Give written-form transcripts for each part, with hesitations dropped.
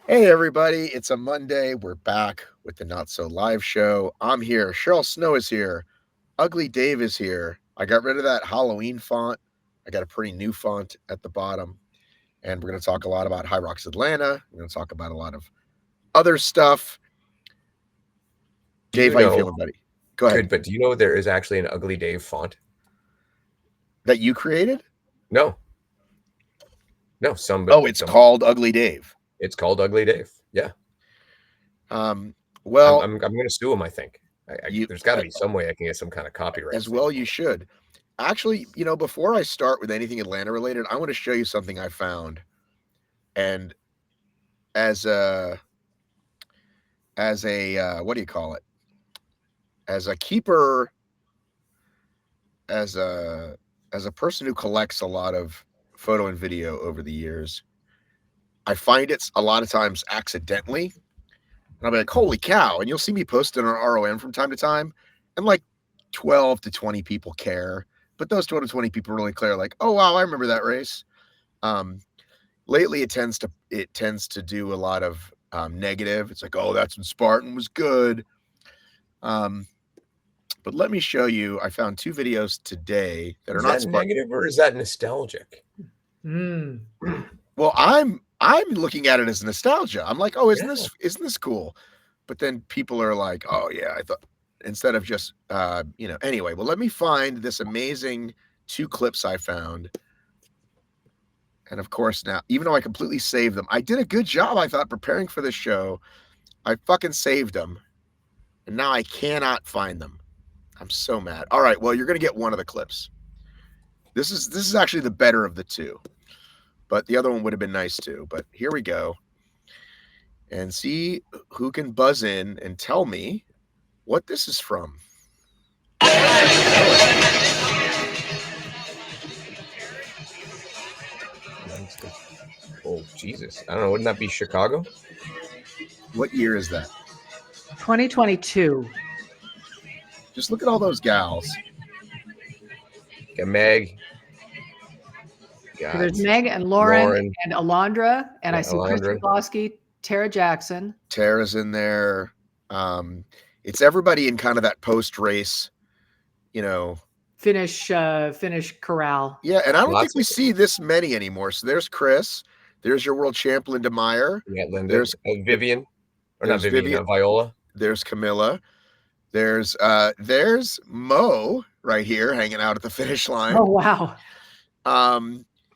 Hey, everybody. It's a Monday. We're back with the Not So Live show. I'm here. Cheryl Snow is here. Ugly Dave is here. I got rid of that Halloween font. I got a pretty new font at the bottom. And we're going to talk a lot about HYROX Atlanta. We're going to talk about a lot of other stuff. Do Dave, you how you know? feeling, buddy? Go ahead. Good, but do you know there is actually an Ugly Dave font? That you created? No, no. Somebody, Oh, it's someone. called Ugly Dave. It's called Ugly Dave. Yeah, Um, I'm. well, I'm. I'm going to sue him. I think. you There's got to be some way I can get some kind of copyright as thing well for you it. should. Actually, before I start with anything Atlanta related, I want to show you something I found. And as a what do you call it? As a keeper, as a person who collects a lot of photo and video over the years, I find it's a lot of times accidentally. And I'll be like, holy cow. And you'll see me post it on ROM from time to time. And like 12 to 20 people care. But those 12 to 20 people really care, like, oh wow, I remember that race. Um, lately it tends to do a lot of negative. It's like, oh, that's when Spartan was good. Um, but let me show you. I found two videos today that are Is not that Spartan. negative or is that nostalgic? Mm. Well, I'm looking at it as nostalgia. I'm like, oh, isn't Yeah. this cool? But then people are like, oh yeah, I thought instead of just anyway. Well, let me find this amazing two clips I found. And of course, now, even though I completely saved them, I did a good job, I thought, preparing for this show. I fucking saved them. And now I cannot find them. I'm so mad. All right, well, you're gonna get one of the clips. This is actually the better of the two. But the other one would have been nice too. But here we go. And see who can buzz in and tell me what this is from. Oh Jesus! I don't know. Wouldn't that be Chicago? What year is that? 2022. Just look at all those gals. Got Meg. So there's Meg and Lauren and Alondra, and Yeah, I see Chris Alondra. Rogowski, Tara Jackson. Tara's in there. It's everybody in kind of that post race, Finish corral. Yeah, and I don't think Lots we of see this many anymore. So there's Chris. There's your world champion DeMeyer. Yeah, Linda. There's Vivian. Or not there's Vivian. Vivian. Viola. There's Camilla. There's Mo right here hanging out at the finish line. Oh wow.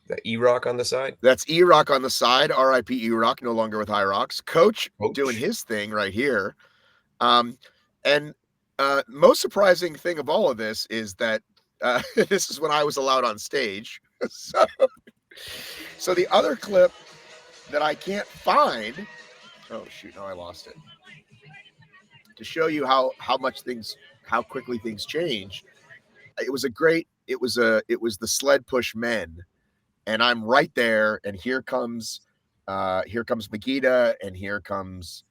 The E-Rock on the side. That's E-Rock on the side. R.I.P. E-Rock, no longer with HYROX. Coach doing his thing right here. And most surprising thing of all of this is that this is when I was allowed on stage. So the other clip that I can't find. Oh shoot! No, I lost it. To show you how quickly things change. It was the sled push men, and I'm right there, and here comes Magida, and here comes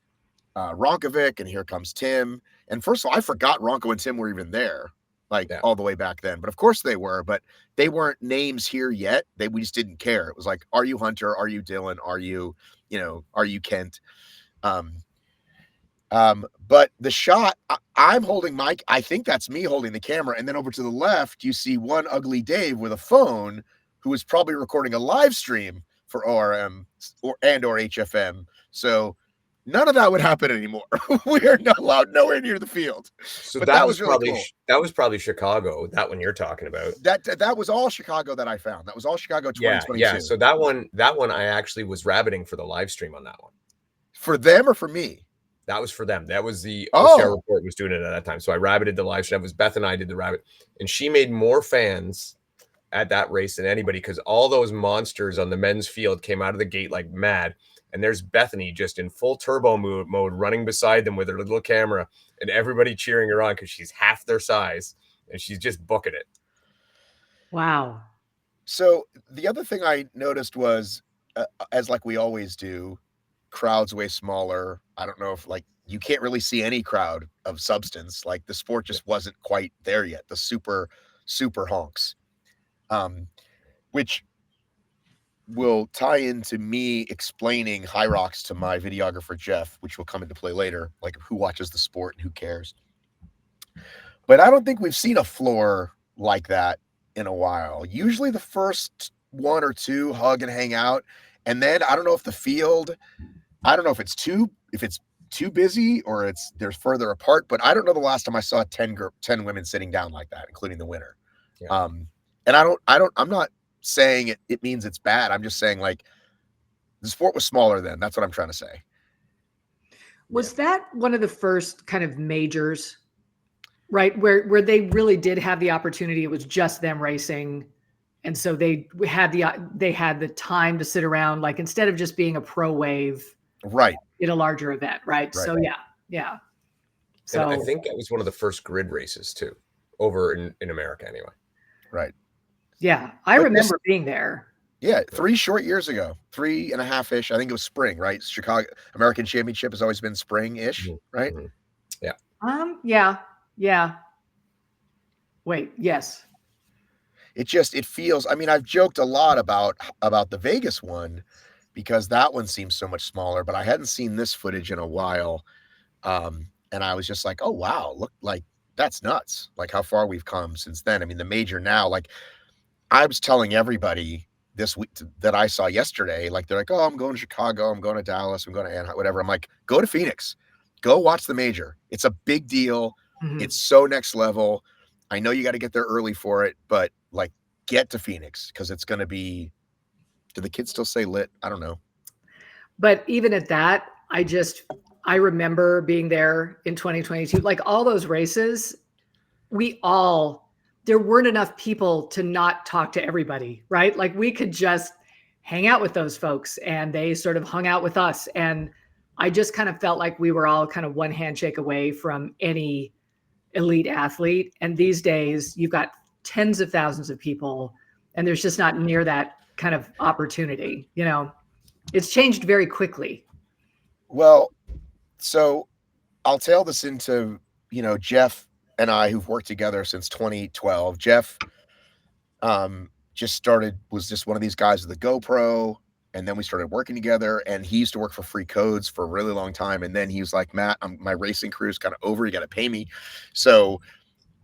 Ronkovic, and here comes Tim. And first of all, I forgot Ronko and Tim were even there, all the way back then. But of course they were, but they weren't names here yet. We just didn't care. It was like, are you Hunter? Are you Dylan? Are you Kent? But the shot, I'm holding Mike. I think that's me holding the camera. And then over to the left, you see one ugly Dave with a phone who was probably recording a live stream for ORM or HFM. So none of that would happen anymore. We are not allowed nowhere near the field. So but that was really probably cool. That was probably Chicago. That one you're talking about. That was all Chicago that I found. That was all Chicago 2022. Yeah. So that one I actually was rabbiting for the live stream on that one. For them or for me? That was for them. That was the OCR report was doing it at that time. So I rabbited the live stream. That was Beth and I did the rabbit, and she made more fans at that race than anybody because all those monsters on the men's field came out of the gate like mad. And there's Bethany just in full turbo mode running beside them with her little camera and everybody cheering her on because she's half their size and she's just booking it. Wow. So the other thing I noticed was, as like we always do, crowds way smaller. I don't know if you can't really see any crowd of substance. Like the sport just wasn't quite there yet. The super honks, which will tie into me explaining HYROX to my videographer, Jeff, which will come into play later, like who watches the sport and who cares. But I don't think we've seen a floor like that in a while. Usually the first one or two hug and hang out. And then I don't know if the field, I don't know if it's too busy or they're further apart, but I don't know the last time I saw 10 women sitting down like that, including the winner. Yeah. And I'm not saying it means it's bad. I'm just saying, like, the sport was smaller then. That's what I'm trying to say. Was that one of the first kind of majors, right? Where they really did have the opportunity. It was just them racing. And so they had the time to sit around, like, instead of just being a pro wave, right, in a larger event. Right. So yeah. So and I think that was one of the first grid races too, over in America anyway. Right. Yeah. I remember being there. Yeah. 3 short years ago, 3.5-ish. I think it was spring, right? Chicago American Championship has always been spring-ish, right? Mm-hmm. Yeah. Yeah. Wait, yes. It feels, I mean, I've joked a lot about the Vegas one because that one seems so much smaller, but I hadn't seen this footage in a while. And I was just like, oh, wow, look, like, that's nuts. Like, how far we've come since then. I mean, the major now, like, I was telling everybody this week that I saw yesterday, like, they're like, oh, I'm going to Chicago, I'm going to Dallas, I'm going to Anaheim, whatever. I'm like, go to Phoenix, go watch the major. It's a big deal. Mm-hmm. It's so next level. I know you got to get there early for it, but, like, get to Phoenix because it's going to be, do the kids still say lit? I don't know. But even at that, I remember being there in 2022, like all those races, there weren't enough people to not talk to everybody, right? Like we could just hang out with those folks and they sort of hung out with us. And I just kind of felt like we were all kind of one handshake away from any elite athlete. And these days you've got tens of thousands of people and there's just not near that kind of opportunity, you know. It's changed very quickly. Well, so I'll tail this into, you know, Jeff and I, who've worked together since 2012. Jeff was just one of these guys with a GoPro, and then we started working together, and he used to work for Free Codes for a really long time. And then he was like, Matt, my racing career is kind of over. You got to pay me. So,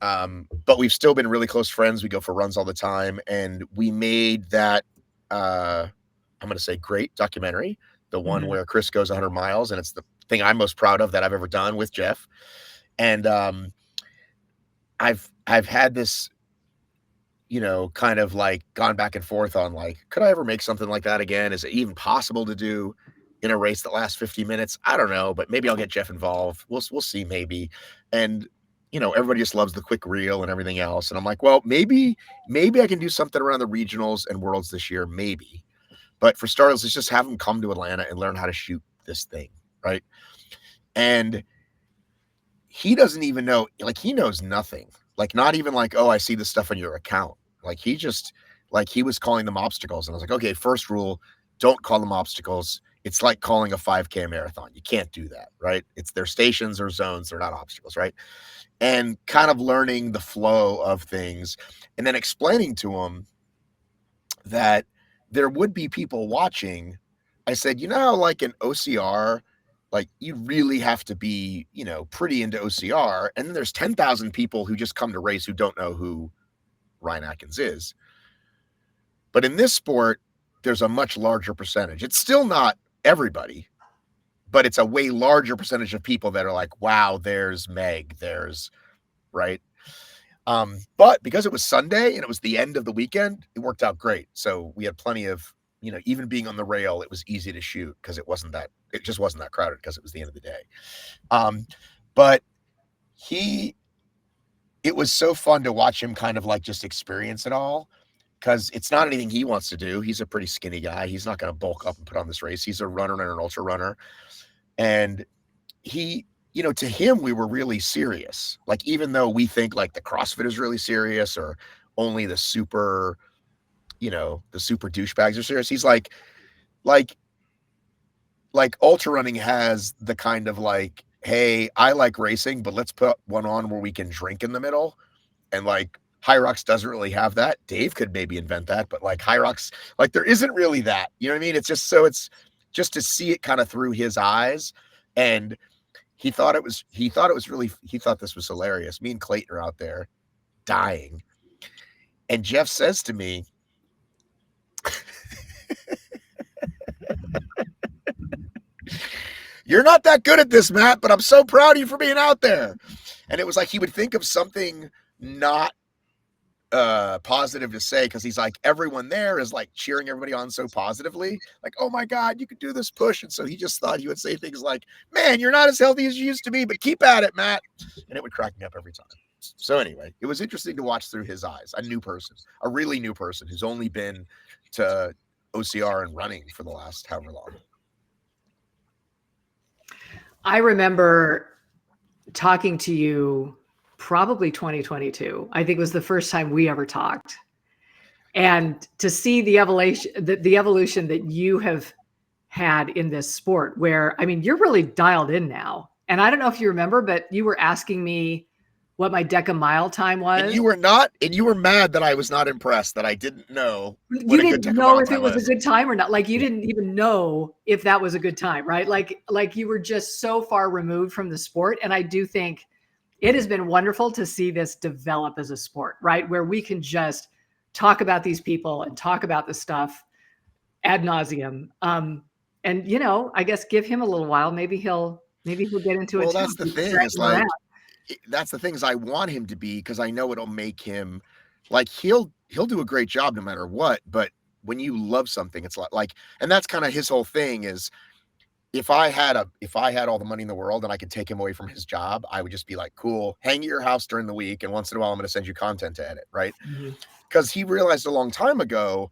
but we've still been really close friends. We go for runs all the time. And we made that, I'm going to say great documentary, the one where Chris goes 100 miles. And it's the thing I'm most proud of that I've ever done with Jeff. And I've had this, you know, kind of like gone back and forth on like, could I ever make something like that again? Is it even possible to do in a race that lasts 50 minutes? I don't know, but maybe I'll get Jeff involved. We'll see, maybe. And, you know, everybody just loves the quick reel and everything else. And I'm like, well, maybe I can do something around the regionals and worlds this year, maybe. But for starters, let's just have them come to Atlanta and learn how to shoot this thing, right? And he doesn't even know, like, he knows nothing. Like, not even like, oh, I see the stuff on your account. Like, he just, like, he was calling them obstacles. And I was like, okay, first rule, don't call them obstacles. It's like calling a 5K marathon. You can't do that, right? It's their stations or zones. They're not obstacles, right? And kind of learning the flow of things and then explaining to him that there would be people watching. I said, you know how like an OCR, like you really have to be, you know, pretty into OCR. And then there's 10,000 people who just come to race who don't know who Ryan Atkins is. But in this sport, there's a much larger percentage. It's still not everybody, but it's a way larger percentage of people that are like, wow, there's Meg, there's right. But because it was Sunday and it was the end of the weekend, it worked out great. So we had plenty of, you know, even being on the rail, it was easy to shoot because it just wasn't that crowded because it was the end of the day. But it was so fun to watch him kind of like just experience it all because it's not anything he wants to do. He's a pretty skinny guy. He's not going to bulk up and put on this race. He's a runner and an ultra runner. And he, you know, to him, we were really serious. Like, even though we think like the CrossFit is really serious or only the super, you know, the super douchebags are serious. He's like ultra running has the kind of like, hey, I like racing, but let's put one on where we can drink in the middle. And like HYROX doesn't really have that. Dave could maybe invent that, but like HYROX, like there isn't really that. You know what I mean? It's just it's just to see it kind of through his eyes. And he thought this was hilarious. Me and Clayton are out there dying. And Jeff says to me, "You're not that good at this, Matt, but I'm so proud of you for being out there." And it was like he would think of something not positive to say, because he's like, everyone there is like cheering everybody on so positively, like, "Oh my God, you could do this push." And so he just thought he would say things like, "Man, you're not as healthy as you used to be, but keep at it, Matt." And it would crack me up every time. So anyway, it was interesting to watch through his eyes. A really new person who's only been to OCR and running for the last however long. I remember talking to you probably 2022. I think it was the first time we ever talked. And to see the evolution that you have had in this sport, where, I mean, you're really dialed in now. And I don't know if you remember, but you were asking me what my Deca mile time was. And you were mad that I was not impressed, that I didn't know. You didn't know if it was a good time or not. Like, you didn't even know if that was a good time, right? Like you were just so far removed from the sport. And I do think it has been wonderful to see this develop as a sport, right? Where we can just talk about these people and talk about the stuff ad nauseum. And, you know, I guess give him a little while. Maybe he'll get into it. Well, that's the thing. It's like, that's the thing is I want him to be, because I know it'll make him like, he'll do a great job no matter what. But when you love something, it's like, and that's kind of his whole thing is, if I had all the money in the world and I could take him away from his job, I would just be like, cool, hang at your house during the week, and once in a while I'm going to send you content to edit, right? Because he realized a long time ago,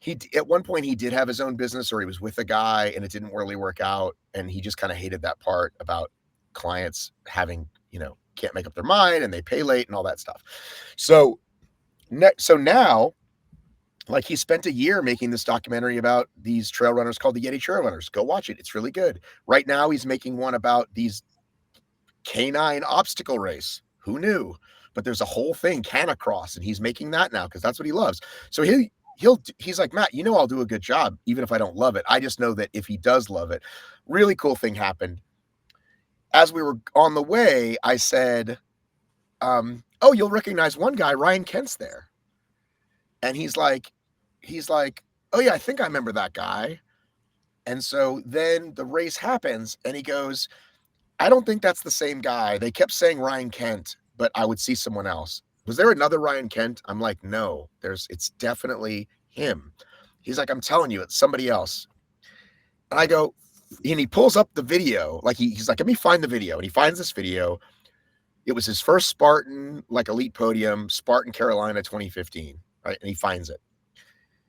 at one point he did have his own business, or he was with a guy and it didn't really work out, and he just kind of hated that part about clients having, you know, can't make up their mind and they pay late and all that stuff. So now, like, he spent a year making this documentary about these trail runners called the Yeti Trail Runners. Go watch it. It's really good. Right now he's making one about these canine obstacle race. Who knew? But there's a whole thing, Canacross, and he's making that now because that's what he loves. So he's like, "Matt, you know, I'll do a good job even if I don't love it. I just know that if he does love it." Really cool thing happened. As we were on the way, I said, "Oh, you'll recognize one guy, Ryan Kent's there." And he's like, "Oh yeah, I think I remember that guy." And so then the race happens and he goes, "I don't think that's the same guy. They kept saying Ryan Kent, but I would see someone else. Was there another Ryan Kent?" I'm like, "No, it's definitely him." He's like, "I'm telling you, it's somebody else." And I go, and he pulls up the video. Like he's like, "Let me find the video." And he finds this video. It was his first Spartan, like, elite podium, Spartan Carolina 2015. Right. And he finds it.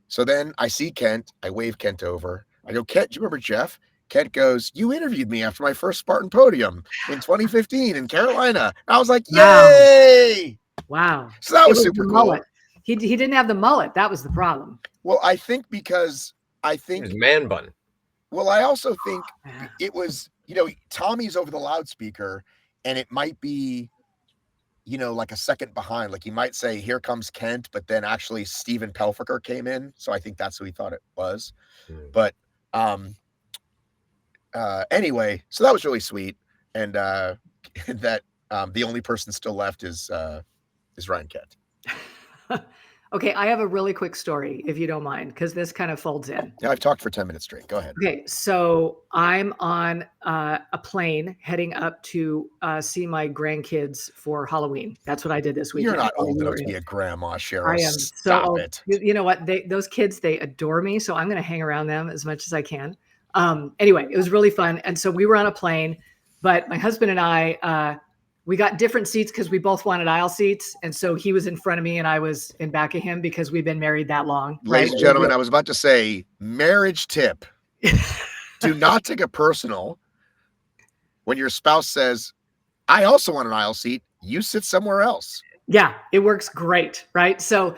So then I see Kent. I wave Kent over. I go, "Kent, do you remember Jeff?" Kent goes, "You interviewed me after my first Spartan podium in 2015 in Carolina." And I was like, "Yay!" Wow. So that was super cool. He didn't have the mullet. That was the problem. Well, I think his man bun. Well, I also think it was, you know, Tommy's over the loudspeaker, and it might be, you know, like a second behind. Like, he might say, "Here comes Kent," but then actually Steven Pelfiker came in. So I think that's who he thought it was. But anyway, so that was really sweet. And that the only person still left is Ryan Kent. Okay, I have a really quick story, if you don't mind, because this kind of folds in. Yeah, I've talked for 10 minutes straight. Go ahead. Okay, so I'm on a plane heading up to see my grandkids for Halloween. That's what I did this weekend. You're not old enough to be a grandma, Cheryl. I am. Stop it. You know what? Those kids, they adore me, so I'm going to hang around them as much as I can. Anyway, it was really fun. And so we were on a plane, but my husband and I, we got different seats because we both wanted aisle seats. And so he was in front of me and I was in back of him because we've been married that long. Ladies and gentlemen, I was about to say, marriage tip. Do not take it personal when your spouse says, "I also want an aisle seat." You sit somewhere else. Yeah, it works great, right? So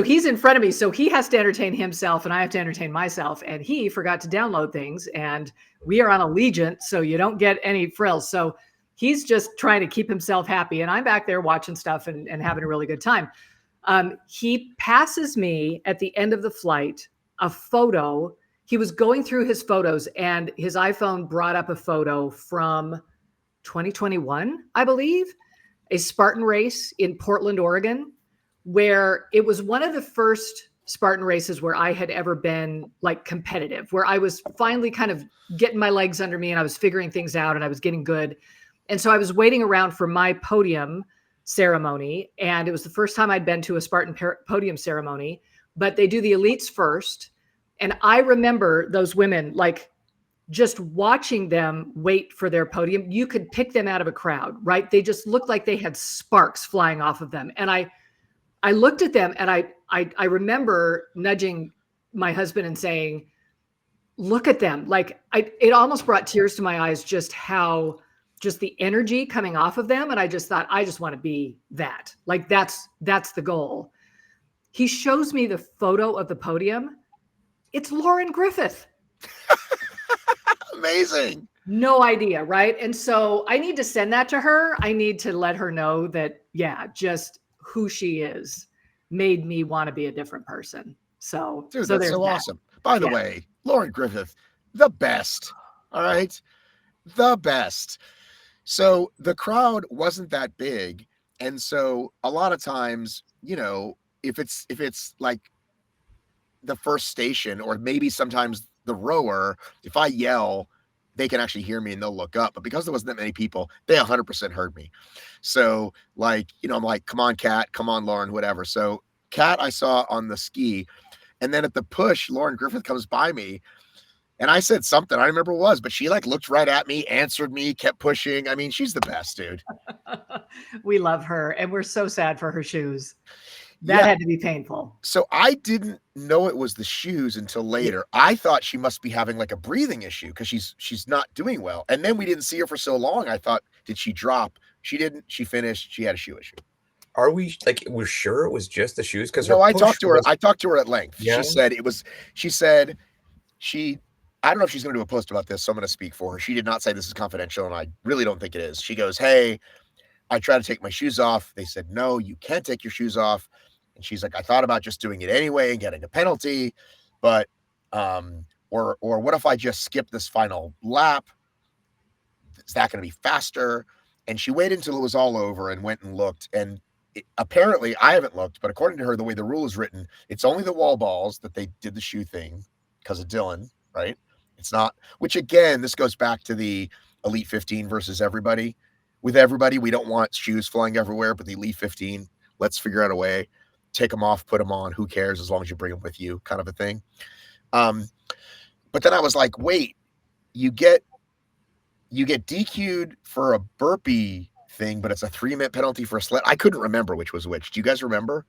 he's in front of me, so he has to entertain himself and I have to entertain myself. And he forgot to download things, and we are on Allegiant, so you don't get any frills. So he's just trying to keep himself happy. And I'm back there watching stuff and having a really good time. He passes me at the end of the flight a photo. He was going through his photos and his iPhone brought up a photo from 2021, I believe, a Spartan race in Portland, Oregon, where it was one of the first Spartan races where I had ever been like competitive, where I was finally kind of getting my legs under me and I was figuring things out and I was getting good. And so I was waiting around for my podium ceremony. And it was the first time I'd been to a Spartan podium ceremony, but they do the elites first. And I remember those women, like just watching them wait for their podium. You could pick them out of a crowd, right? They just looked like they had sparks flying off of them. And I looked at them and I remember nudging my husband and saying, look at them. Like it almost brought tears to my eyes, just the energy coming off of them. And I just thought, I just want to be that. Like that's the goal. He shows me the photo of the podium. It's Lauren Griffith. Amazing. No idea, right? And so I need to send that to her. I need to let her know that, yeah, just who she is made me want to be a different person. So, dude, that's so awesome. By the way, Lauren Griffith, the best. All right. The best. So the crowd wasn't that big. And so a lot of times, you know, if it's like the first station or maybe sometimes the rower, if I yell, they can actually hear me and they'll look up. But because there wasn't that many people, they 100% heard me. So like, you know, I'm like, come on, Kat, come on, Lauren, whatever. So Kat, I saw on the ski. And then at the push, Lauren Griffith comes by me. And I said something, I don't remember what it was, but she like looked right at me, answered me, kept pushing. I mean, she's the best, dude. We love her. And we're so sad for her shoes. That had to be painful. So I didn't know it was the shoes until later. I thought she must be having like a breathing issue because she's not doing well. And then we didn't see her for so long. I thought, did she drop? She didn't. She finished. She had a shoe issue. Are we like, we're sure it was just the shoes? Because no, I talked to her. I talked to her at length. Yeah. She said I don't know if she's going to do a post about this, so I'm going to speak for her. She did not say this is confidential, and I really don't think it is. She goes, hey, I tried to take my shoes off. They said, no, you can't take your shoes off. And she's like, I thought about just doing it anyway and getting a penalty, but, or what if I just skip this final lap? Is that going to be faster? And she waited until it was all over and went and looked. And apparently I haven't looked, but according to her, the way the rule is written, it's only the wall balls that they did the shoe thing because of Dylan, right? It's not, which again, this goes back to the Elite 15 versus everybody. With everybody, we don't want shoes flying everywhere, but the Elite 15, let's figure out a way. Take them off, put them on. Who cares as long as you bring them with you, kind of a thing. But then I was like, wait, you get DQ'd for a burpee thing, but it's a 3-minute penalty for a sled. I couldn't remember which was which. Do you guys remember?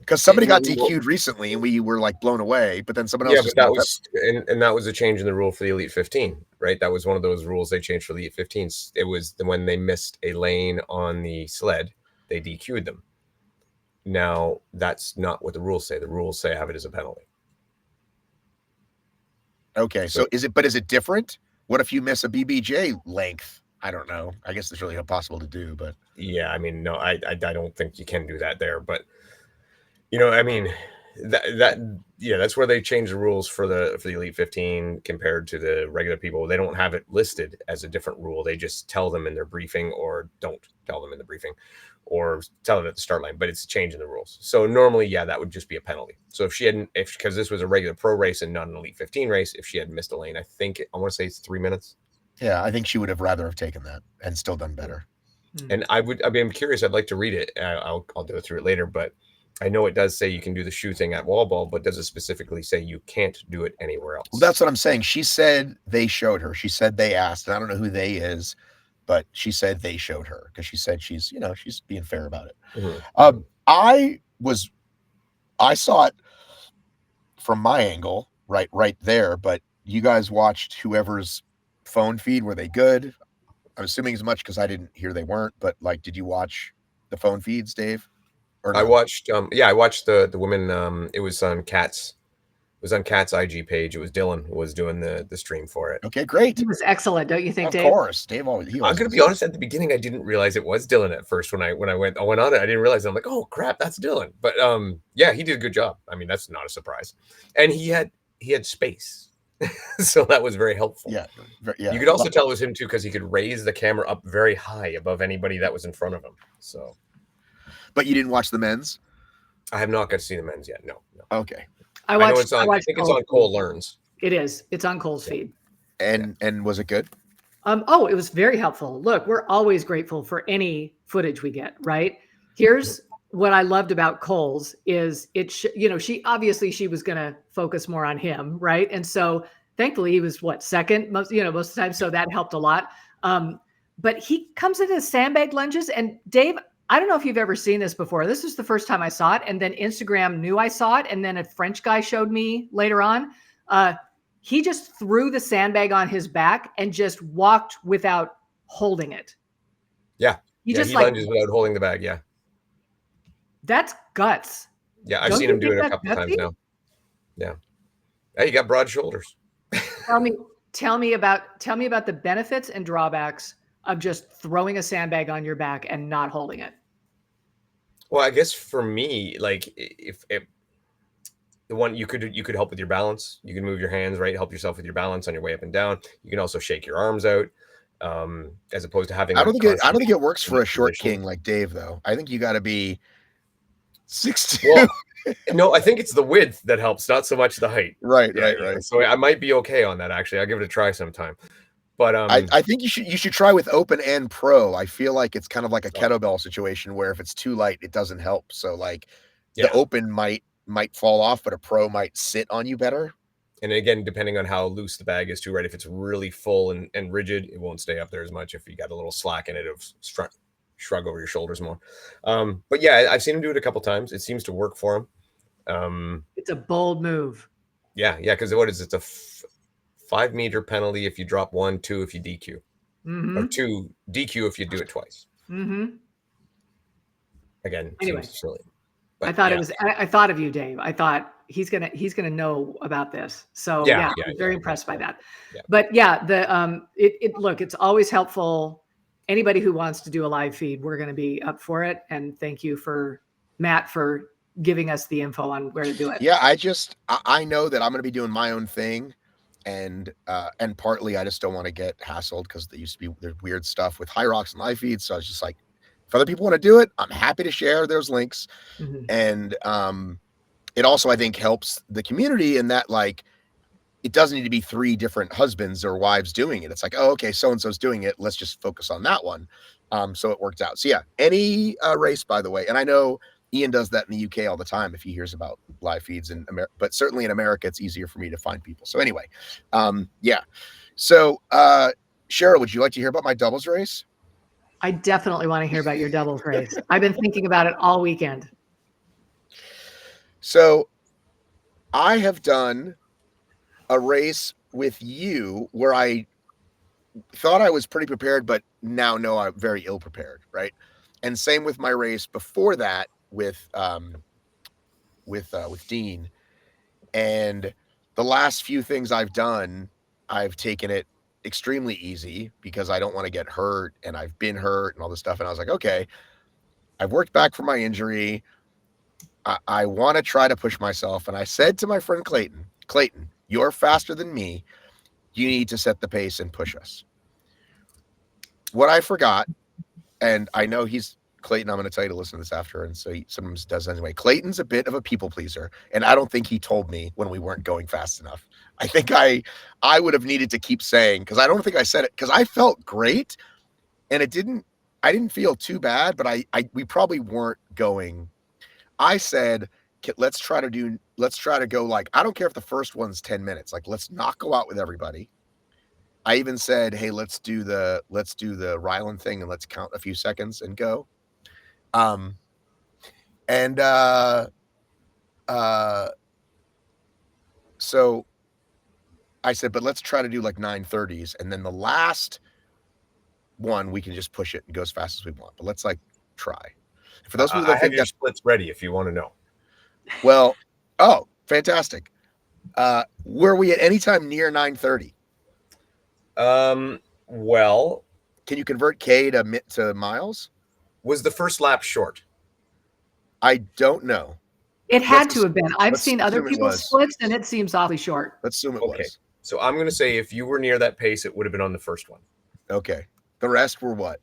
Because somebody got DQ'd recently and we were like blown away, but then someone else. Yeah, but that was a change in the rule for the Elite 15, right? That was one of those rules they changed for the Elite 15s. It was when they missed a lane on the sled, they DQ'd them. Now, that's not what the rules say. The rules say have it as a penalty. Okay, so is it different? What if you miss a BBJ length? I don't know. I guess it's really impossible to do, but yeah, I mean, no, I don't think you can do that there. But you know, I mean, that's where they change the rules for the Elite 15 compared to the regular people. They don't have it listed as a different rule. They just tell them in their briefing, or don't tell them in the briefing, or tell them at the start line, but it's a change in the rules. So normally, yeah, that would just be a penalty. So if she hadn't, because this was a regular pro race and not an Elite 15 race, if she had missed a lane, I want to say it's 3 minutes. Yeah, I think she would have rather have taken that and still done better. And I'm curious. I'd like to read it. I'll go through it later, but I know it does say you can do the shoe thing at wall ball, but does it specifically say you can't do it anywhere else? Well, that's what I'm saying. She said they showed her. She said they asked, and I don't know who they is, but she said they showed her because she said she's being fair about it. Mm-hmm. I saw it from my angle, right there, but you guys watched whoever's phone feed. Were they good? I'm assuming as much because I didn't hear they weren't, but like, did you watch the phone feeds, Dave? Or no? I watched, I watched the women. It was on Kat's was on Kat's IG page. It was Dylan who was doing the stream for it. Okay, great. He was excellent, don't you think, Of Dave? course, Dave always. I'm gonna be honest. At the beginning, I didn't realize it was Dylan at first. When I went on it, I didn't realize. I'm like, oh crap, that's Dylan. But yeah, he did a good job. I mean, that's not a surprise. And he had space, so that was very helpful. Yeah. You could also tell it was him too because he could raise the camera up very high above anybody that was in front of him. So, but you didn't watch the men's? I have not got to see the men's yet. No. Okay. I know it's on. I think it's on Cole Learns. It is. It's on Cole's feed. And was it good? Oh, it was very helpful. Look, we're always grateful for any footage we get, right? Here's what I loved about Cole's is she obviously she was going to focus more on him, right? And so thankfully he was second most of the time. So that helped a lot. But he comes into sandbag lunges, and Dave, I don't know if you've ever seen this before. This was the first time I saw it. And then Instagram knew I saw it. And then a French guy showed me later on. He just threw the sandbag on his back and just walked without holding it. Yeah. He lunges without holding the bag. Yeah. That's guts. Yeah. I've seen him do it a couple times now. Yeah. Hey, you got broad shoulders. Tell me about the benefits and drawbacks of just throwing a sandbag on your back and not holding it. Well, I guess for me, like if the one you could help with your balance, you can move your hands, right? Help yourself with your balance on your way up and down. You can also shake your arms out, as opposed to having. I don't think it works for a short king like Dave, though. I think you got to be 6'2". Well, no, I think it's the width that helps, not so much the height. Right. So I might be okay on that. Actually, I'll give it a try sometime. But I think you should try with open and pro. I feel like it's kind of like a kettlebell situation where if it's too light, it doesn't help. So like the open might fall off, but a pro might sit on you better. And again, depending on how loose the bag is too, right? If it's really full and rigid, it won't stay up there as much. If you got a little slack in it, it'll shrug over your shoulders more. But yeah, I've seen him do it a couple times. It seems to work for him. It's a bold move. Yeah. Because what is it? It's a 5 meter penalty if you drop 1, 2 if you DQ, or 2 DQ if you do it twice. Again, anyway, seems silly. But I thought of you, Dave. I thought he's gonna know about this. So I'm very impressed by that. Yeah. But yeah, look, it's always helpful. Anybody who wants to do a live feed, we're going to be up for it. And thank you for Matt for giving us the info on where to do it. Yeah, I know that I'm going to be doing my own thing, and partly I just don't want to get hassled because there's weird stuff with HYROX and live feeds. So I was just like, if other people want to do it, I'm happy to share those links. And it also, I think, helps the community in that, like, it doesn't need to be 3 different husbands or wives doing it. It's like, oh, okay, so-and-so's doing it. Let's just focus on that one. So it worked out. So yeah, any race, by the way. And I know Ian does that in the UK all the time if he hears about live feeds in America, but certainly in America, it's easier for me to find people. So anyway, yeah. So Cheryl, would you like to hear about my doubles race? I definitely want to hear about your doubles race. I've been thinking about it all weekend. So I have done a race with you where I thought I was pretty prepared, but now know I'm very ill prepared, right? And same with my race before that with Dean. And the last few things I've done, I've taken it extremely easy because I don't want to get hurt, and I've been hurt and all this stuff. And I was like, okay, I've worked back from my injury. I want to try to push myself. And I said to my friend Clayton, you're faster than me. You need to set the pace and push us. What I forgot, and I know Clayton, I'm going to tell you to listen to this after, and so he sometimes does anyway. Clayton's a bit of a people pleaser, and I don't think he told me when we weren't going fast enough. I think I would have needed to keep saying, because I don't think I said it, because I felt great, and I didn't feel too bad, but we probably weren't going. I said, let's try to go, like, I don't care if the first one's 10 minutes, like, let's not go out with everybody. I even said, hey, let's do the Ryland thing and let's count a few seconds and go. So I said, but let's try to do like 9:30s, and then the last one we can just push it and go as fast as we want. But let's like try. For those people that think your splits ready if you want to know. Well, oh, fantastic. Were we at any time near 9:30? Well, Can you convert K to miles? was the first lap short? I don't know. It had to have been. I've let's seen other assume it people's was. splits, and it seems awfully short. Let's assume it Okay. was. So I'm going to say if you were near that pace, it would have been on the first one. Okay. The rest were what?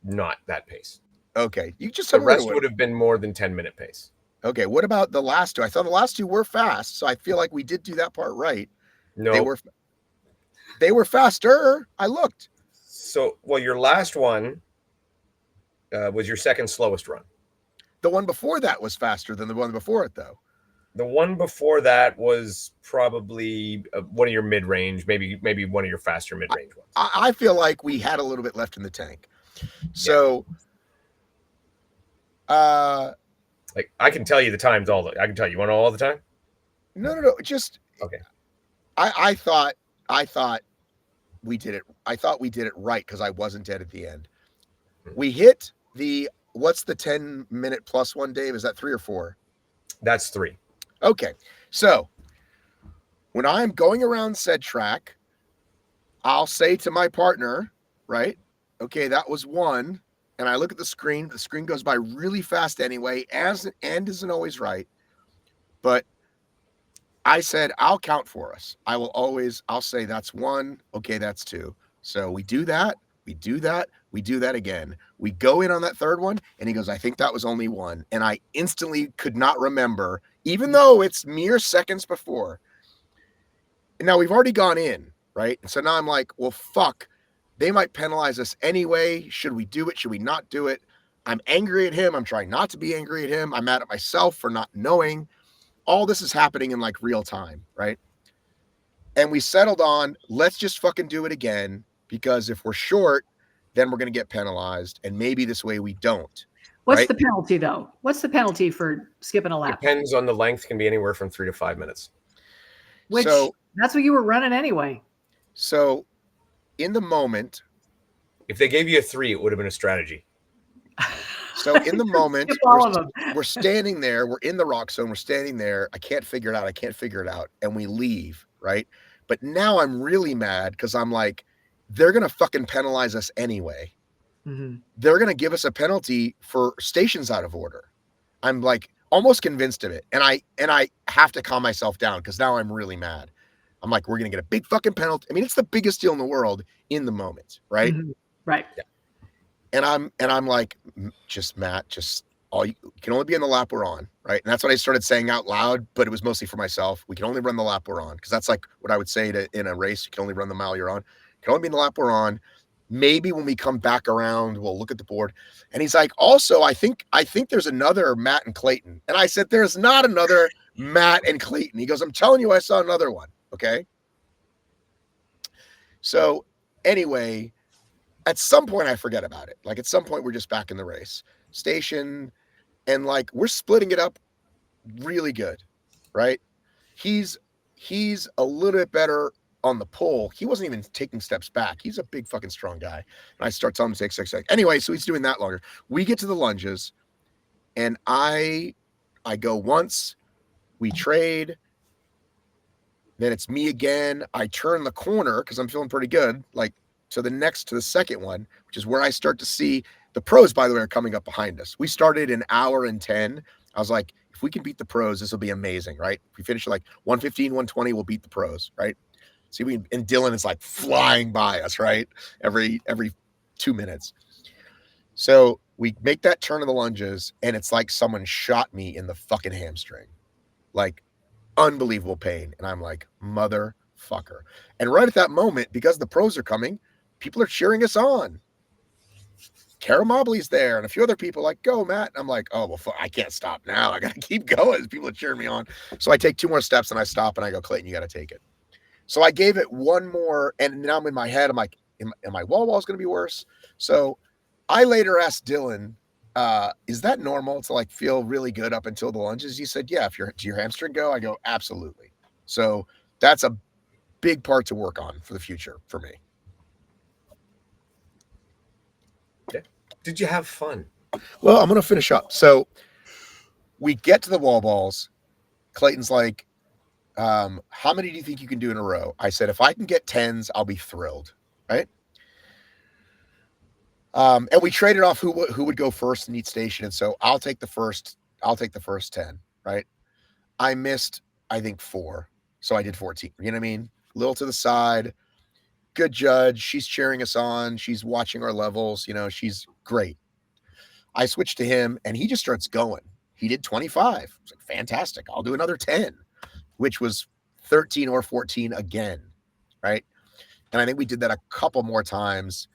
Not that pace. Okay. You just The rest would have been more than 10-minute pace. Okay. What about the last two? I thought the last two were fast, so I feel like we did do that part right. No. They were faster. I looked. So, well, your last one was your second slowest run. The one before that was faster than the one before it, though. The one before that was probably one of your mid-range, maybe one of your faster mid-range ones. I feel like we had a little bit left in the tank. So, like I can tell you the times I can tell you. You want to know all the time? No. Just okay. I thought we did it. I thought we did it right because I wasn't dead at the end. We hit what's the 10-minute plus one, Dave? Is that 3 or 4? That's 3. Okay. So when I'm going around said track, I'll say to my partner, right? Okay, that was 1. And I look at the screen. The screen goes by really fast anyway, and isn't always right. But I said, I'll count for us. I'll say that's 1. Okay, that's 2. So we do that. We do that. We do that again. We go in on that third one, and he goes, I think that was only 1. And I instantly could not remember, even though it's mere seconds before. And now we've already gone in, right? And so now I'm like, well, fuck. They might penalize us anyway. Should we do it? Should we not do it? I'm angry at him. I'm trying not to be angry at him. I'm mad at myself for not knowing. All this is happening in like real time, right? And we settled on, let's just fucking do it again, because if we're short, then we're going to get penalized. And maybe this way we don't. What's the penalty, though? What's the penalty for skipping a lap? Depends on the length. Can be anywhere from 3 to 5 minutes. That's what you were running anyway. So in the moment, if they gave you a 3, it would have been a strategy. So in the moment, we're standing there. We're in the rock zone. We're standing there. I can't figure it out. And we leave, right? But now I'm really mad because I'm like, they're going to fucking penalize us anyway. Mm-hmm. They're going to give us a penalty for stations out of order. I'm like almost convinced of it. And I have to calm myself down because now I'm really mad. I'm like, we're going to get a big fucking penalty. I mean, it's the biggest deal in the world in the moment, right? Mm-hmm. Right. Yeah. And I'm like, Matt, you can only be in the lap we're on, right? And that's what I started saying out loud, but it was mostly for myself. We can only run the lap we're on, because that's like what I would say in a race. You can only run the mile you're on. You can only be in the lap we're on. Maybe when we come back around, we'll look at the board. And he's like, also, I think there's another Matt and Clayton. And I said, there's not another Matt and Clayton. He goes, I'm telling you, I saw another one. Okay. So anyway, at some point I forget about it. Like at some point we're just back in the race station, and like we're splitting it up really good, right? He's a little bit better on the pull. He wasn't even taking steps back. He's a big fucking strong guy. And I start telling him to take 6 seconds. Anyway, so he's doing that longer. We get to the lunges, and I go once, we trade. Then it's me again. I turn the corner because I'm feeling pretty good. Like to the second one, which is where I start to see the pros, by the way, are coming up behind us. We started an hour and 10. I was like, if we can beat the pros, this will be amazing, right? If we finish at like 115, 120, we'll beat the pros, right? See, and Dylan is like flying by us, right? Every 2 minutes. So we make that turn of the lunges, and it's like someone shot me in the fucking hamstring. Like unbelievable pain. And I'm like, motherfucker. And right at that moment, because the pros are coming, people are cheering us on. Kara Mobley's there, and a few other people like, go, Matt. And I'm like, oh, well, I can't stop now. I got to keep going. People are cheering me on. So I take 2 more steps, and I stop, and I go, Clayton, you got to take it. So I gave it 1 more, and now I'm in my head. I'm like, am my wall going to be worse? So I later asked Dylan, is that normal to like feel really good up until the lunges? He said, yeah, do your hamstring go? I go, absolutely. So that's a big part to work on for the future for me. Did you have fun? Well, I'm going to finish up. So we get to the wall balls. Clayton's like, how many do you think you can do in a row? I said, if I can get 10s, I'll be thrilled. Right. And we traded off who would go first in each station. And so I'll take the first 10. Right. I missed, I think 4. So I did 14. You know what I mean? A little to the side. Good judge. She's cheering us on. She's watching our levels. You know, she's great. I switched to him and he just starts going. He did 25. I was like, fantastic. I'll do another 10, which was 13 or 14 again. Right. And I think we did that a couple more times.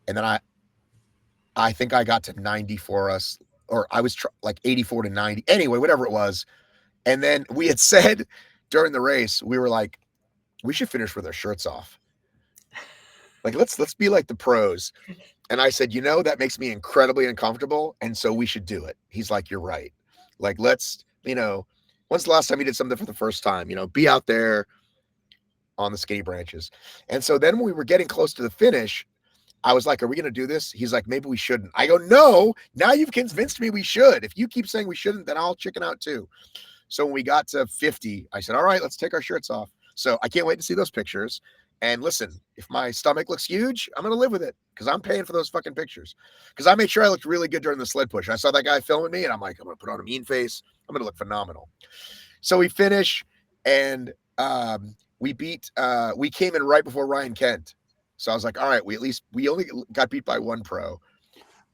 And then I think I got to 90 for us, or I was like 84 to 90. Anyway, whatever it was. And then we had said during the race, we were like, we should finish with our shirts off. Like, let's be like the pros. And I said, you know, that makes me incredibly uncomfortable. And so we should do it. He's like, you're right. Like, let's, you know, when's the last time you did something for the first time? You know, be out there on the skinny branches. And so then when we were getting close to the finish, I was like, are we going to do this? He's like, maybe we shouldn't. I go, no, now you've convinced me we should. If you keep saying we shouldn't, then I'll chicken out too. So when we got to 50, I said, all right, let's take our shirts off. So I can't wait to see those pictures. And listen, if my stomach looks huge, I'm going to live with it because I'm paying for those fucking pictures. Because I made sure I looked really good during the sled push. I saw that guy filming me and I'm like, I'm going to put on a mean face. I'm going to look phenomenal. So we finish and we came in right before Ryan Kent. So I was like, all right, we only got beat by one pro.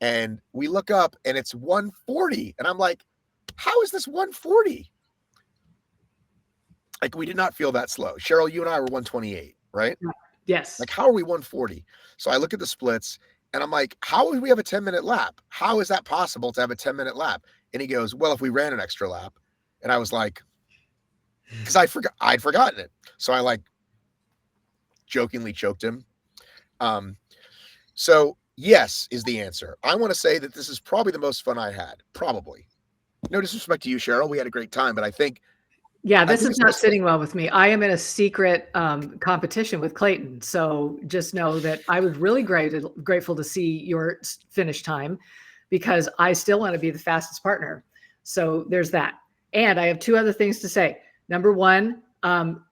And we look up and it's 140. And I'm like, how is this 140? Like, we did not feel that slow. Cheryl, you and I were 128, right? Yes. Like, how are we 140? So I look at the splits and I'm like, how would we have a 10-minute lap? How is that possible to have a 10-minute lap? And he goes, well, if we ran an extra lap. And I was like, because I'd forgotten it. So I like jokingly choked him. So yes is the answer. I want to say that this is probably the most fun I had. Probably. No disrespect to you, Cheryl. We had a great time, but I think. Yeah, this is not sitting well with me. I am in a secret competition with Clayton. So just know that I was really grateful to see your finish time because I still want to be the fastest partner. So there's that. And I have 2 other things to say. Number 1,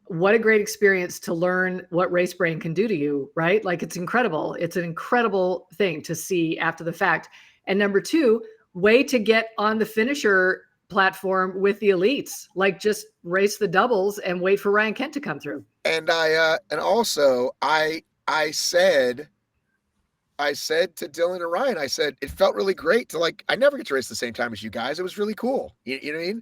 what a great experience to learn what race brain can do to you, right? Like, it's incredible. It's an incredible thing to see after the fact. And number 2, way to get on the finisher platform with the elites, like just race the doubles and wait for Ryan Kent to come through. And I said to Dylan and Ryan, I said, it felt really great to, like, I never get to race the same time as you guys. It was really cool. You know what I mean?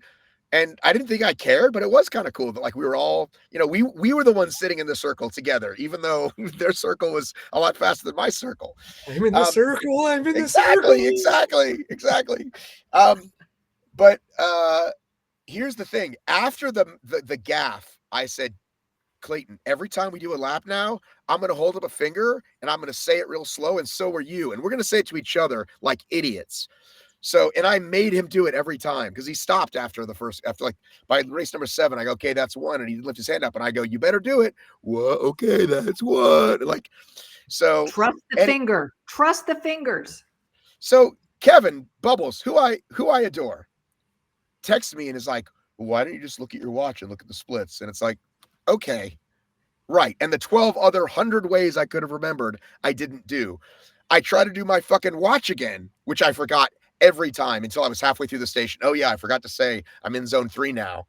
And I didn't think I cared, but it was kind of cool that, like, we were all, you know, we were the ones sitting in the circle together, even though their circle was a lot faster than my circle. I'm in the circle. I'm in the circle. Exactly. But here's the thing. After the gaff, I said, Clayton, every time we do a lap now, I'm going to hold up a finger and I'm going to say it real slow. And so are you. And we're going to say it to each other like idiots. So, and I made him do it every time because he stopped after by race number 7, I go, okay, that's 1. And he lift his hand up and I go, you better do it. Well, okay, that's 1. Like, so trust the fingers. So Kevin Bubbles, who I adore, texts me and is like, why don't you just look at your watch and look at the splits? And it's like, okay, right. And the 12 other 100 ways I could have remembered, I didn't do. I try to do my fucking watch again, which I forgot every time until I was halfway through the station. Oh yeah, I forgot to say I'm in zone 3 now.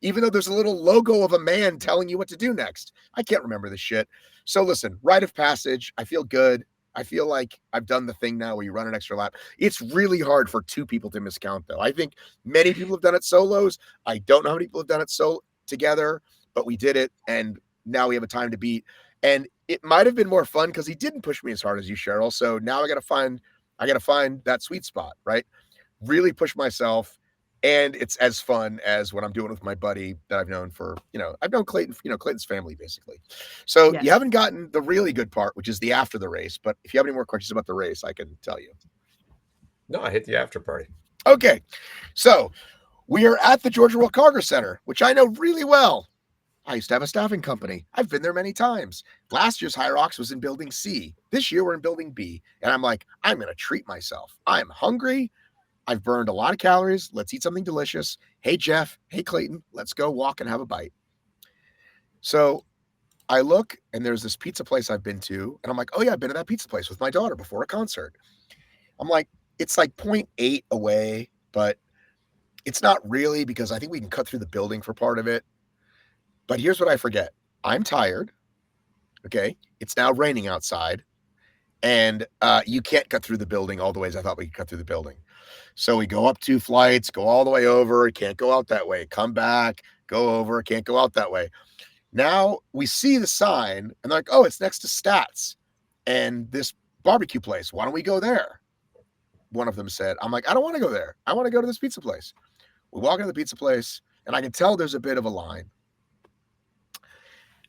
Even though there's a little logo of a man telling you what to do next. I can't remember this shit. So listen, rite of passage. I feel good. I feel like I've done the thing now where you run an extra lap. It's really hard for 2 people to miscount, though. I think many people have done it solos. I don't know how many people have done it together, but we did it, and now we have a time to beat. And it might have been more fun because he didn't push me as hard as you, Cheryl. So now I got to find that sweet spot, right? Really push myself. And it's as fun as what I'm doing with my buddy that I've known for, I've known Clayton, Clayton's family, basically. So yes. You haven't gotten the really good part, which is the after the race. But if you have any more questions about the race, I can tell you. No, I hit the after party. Okay. So we are at the Georgia World Cargo Center, which I know really well. I used to have a staffing company. I've been there many times. Last year's HYROX was in building C. This year we're in building B. And I'm like, I'm going to treat myself. I'm hungry. I've burned a lot of calories. Let's eat something delicious. Hey, Jeff. Hey, Clayton. Let's go walk and have a bite. So I look, and there's this pizza place I've been to, and I'm like, oh yeah, I've been to that pizza place with my daughter before a concert. I'm like, it's like 0.8 away, but it's not really, because I think we can cut through the building for part of it. But here's what I forget. I'm tired. Okay. It's now raining outside, and you can't cut through the building all the ways I thought we could cut through the building. So we go up 2 flights, go all the way over. Can't go out that way. Come back, go over. Can't go out that way. Now we see the sign, and they're like, oh, it's next to Stats and this barbecue place. Why don't we go there? One of them said. I'm like, I don't want to go there. I want to go to this pizza place. We walk into the pizza place, and I can tell there's a bit of a line.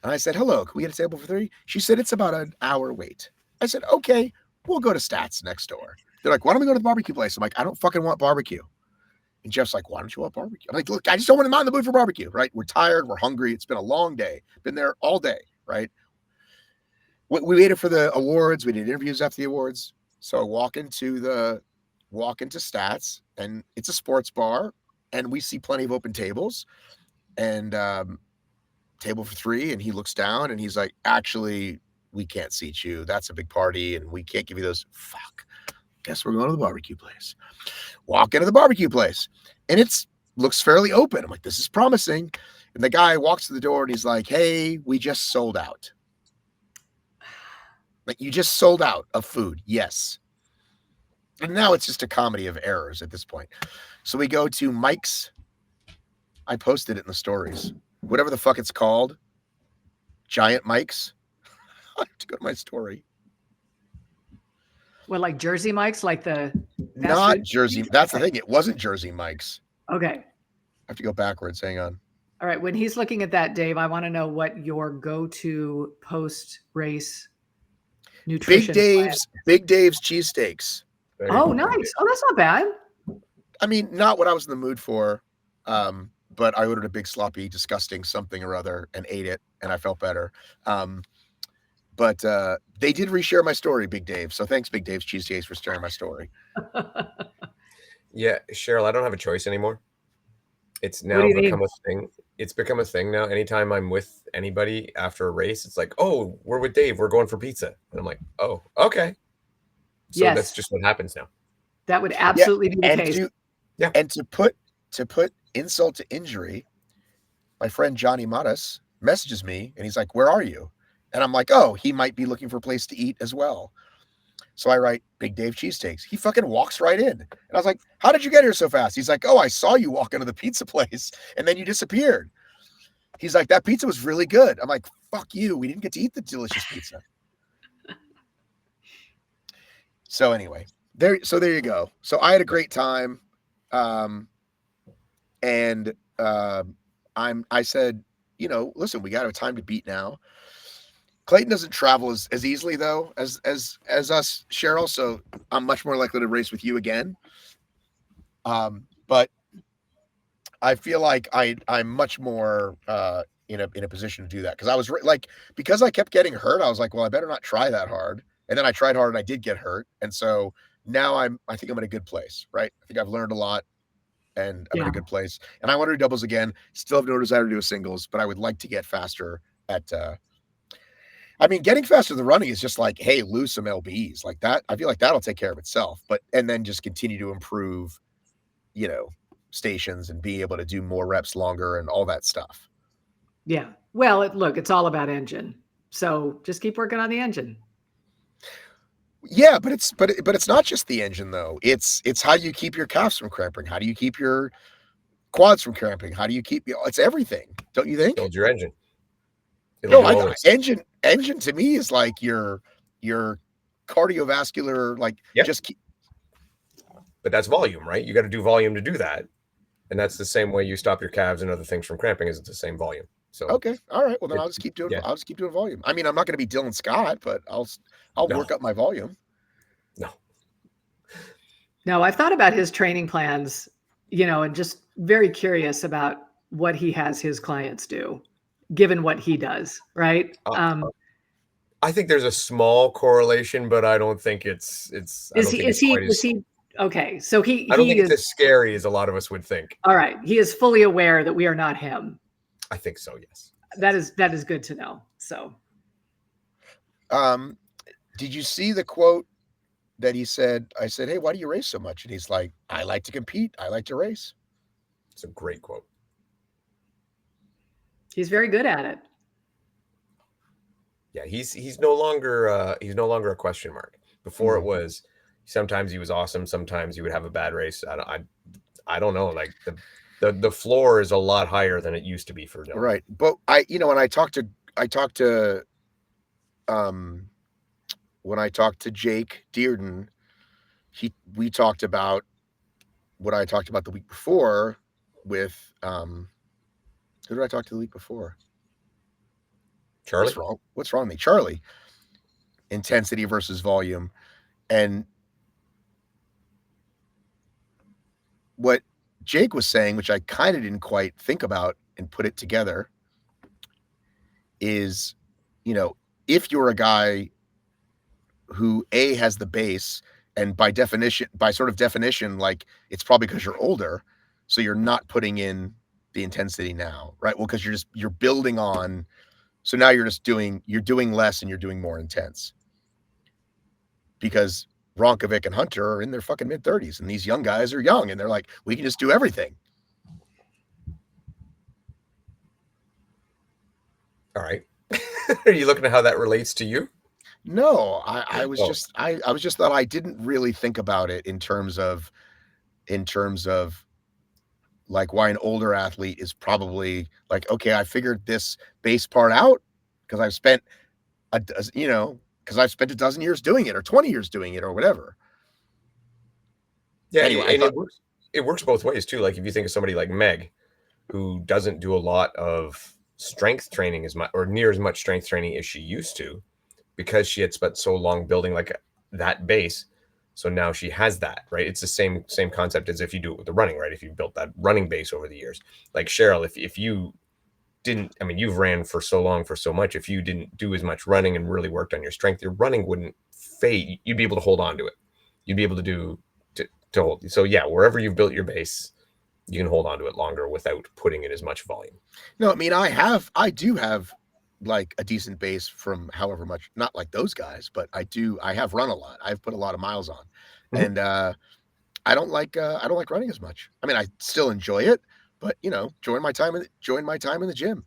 And I said, hello, can we get a table for 3? She said, it's about an hour wait. I said, okay, we'll go to Stats next door. They're like, why don't we go to the barbecue place? I'm like, I don't fucking want barbecue. And Jeff's like, why don't you want barbecue? I'm like, look, I just don't want to mind the mood for barbecue, right? We're tired. We're hungry. It's been a long day. Been there all day, right? We waited for the awards. We did interviews after the awards. So I walk into Stats, and it's a sports bar, and we see plenty of open tables, and table for 3. And he looks down, and he's like, actually, we can't seat you. That's a big party, and we can't give you those. Fuck. Guess we're going to the barbecue place. Walk into the barbecue place, and it's looks fairly open. I'm like, this is promising. And the guy walks to the door, and he's like, hey, we just sold out. Like, you just sold out of food. Yes. And now it's just a comedy of errors at this point. So we go to Mike's. I posted it in the stories. Whatever the fuck it's called. Giant Mike's. I have to go to my story. What, like Jersey Mike's, like the not Jersey. That's the thing. It wasn't Jersey Mike's. Okay. I have to go backwards. Hang on. All right. When he's looking at that, Dave, I want to know what your go-to post-race nutrition Big Dave's cheesesteaks. Oh, nice. Oh, that's not bad. I mean, not what I was in the mood for. But I ordered a big sloppy, disgusting something or other and ate it, and I felt better. But they did reshare my story, Big Dave. So thanks, Big Dave's Cheesesteaks, for sharing my story. Yeah, Cheryl, I don't have a choice anymore. It's now become a thing. It's become a thing now. Anytime I'm with anybody after a race, it's like, oh, we're with Dave. We're going for pizza. And I'm like, oh, okay. So that's just what happens now. That would absolutely be the case. And to put insult to injury, my friend Johnny Mattis messages me, and he's like, where are you? And I'm like, oh, he might be looking for a place to eat as well. So I write, Big Dave Cheesesteaks. He fucking walks right in. And I was like, how did you get here so fast? He's like, oh, I saw you walk into the pizza place, and then you disappeared. He's like, that pizza was really good. I'm like, fuck you. We didn't get to eat the delicious pizza. So anyway, there you go. So I had a great time. I said, listen, we got a time to beat now. Clayton doesn't travel as easily though as us, Cheryl. So I'm much more likely to race with you again. But I feel like I'm much more in a position to do that, because I was because I kept getting hurt. I was like, well, I better not try that hard. And then I tried hard and I did get hurt. And so now I think I'm in a good place, right? I think I've learned a lot, and I'm in a good place. And I want to do doubles again. Still have no desire to do a singles, but I would like to get faster at. Getting faster than running is just like, hey, lose some lbs like that. I feel like that'll take care of itself. And then just continue to improve, stations and be able to do more reps longer and all that stuff. Yeah. Well, it's all about engine. So just keep working on the engine. Yeah, but it's not just the engine though. It's how you keep your calves from cramping. How do you keep your quads from cramping? How do you keep it's everything, don't you think? Build your engine. Engine to me is like your cardiovascular, just keep. But that's volume, right? You got to do volume to do that. And that's the same way you stop your calves and other things from cramping, is it's the same volume. So okay, all right. Well, then I'll just keep doing. Yeah. I'll just keep doing volume. I mean, I'm not going to be Dylan Scott, but I'll work up my volume. No, I've thought about his training plans, and just very curious about what he has his clients do, given what he does. Right. I think there's a small correlation, but I don't think it's. Is Okay, so he I don't think is it's as scary as a lot of us would think. all right. He is fully aware that we are not him. I think so, yes. That is good to know. So, did you see the quote that he said? I said, "Hey, why do you race so much?" And he's like, "I like to compete. I like to race." It's a great quote. he's very good at it. Yeah, he's no longer a question mark. Before it was sometimes he was awesome, sometimes he would have a bad race. I don't know. Like the floor is a lot higher than it used to be for Dylan. Right. But when I talked to Jake Dearden, we talked about what I talked about the week before with who did I talk to the week before? Charlie? What's wrong with me? Charlie. Intensity versus volume. And what Jake was saying, which I kind of didn't quite think about and put it together, is, if you're a guy who has the base, and by sort of definition, like, it's probably because you're older, so you're not putting in the intensity now, right? Well, because you're building on, so now you're doing less and you're doing more intense. Because Ronkovic and Hunter are in their fucking mid-30s, and these young guys are young, and they're like, we can just do everything. All right. Are you looking at how that relates to you? No, I was just thought I didn't really think about it in terms of like why an older athlete is probably like, okay, I figured this base part out because I've spent a dozen years doing it, or 20 years doing it, or whatever. Yeah, anyway, and it works both ways too. Like if you think of somebody like Meg, who doesn't do a lot of strength training as much or near as much strength training as she used to, because she had spent so long building like that base. So now she has that, right? It's the same concept as if you do it with the running, right? If you built that running base over the years, like Cheryl, if you didn't, I mean, you've ran for so long for so much. If you didn't do as much running and really worked on your strength, your running wouldn't fade. You'd be able to hold on to it. You'd be able to hold. So yeah, wherever you've built your base, you can hold on to it longer without putting in as much volume. No, I mean, I do have like a decent base from however much, not like those guys, but I have run a lot. I've put a lot of miles on, and I don't like running as much. I mean, I still enjoy it, but join my time in the gym.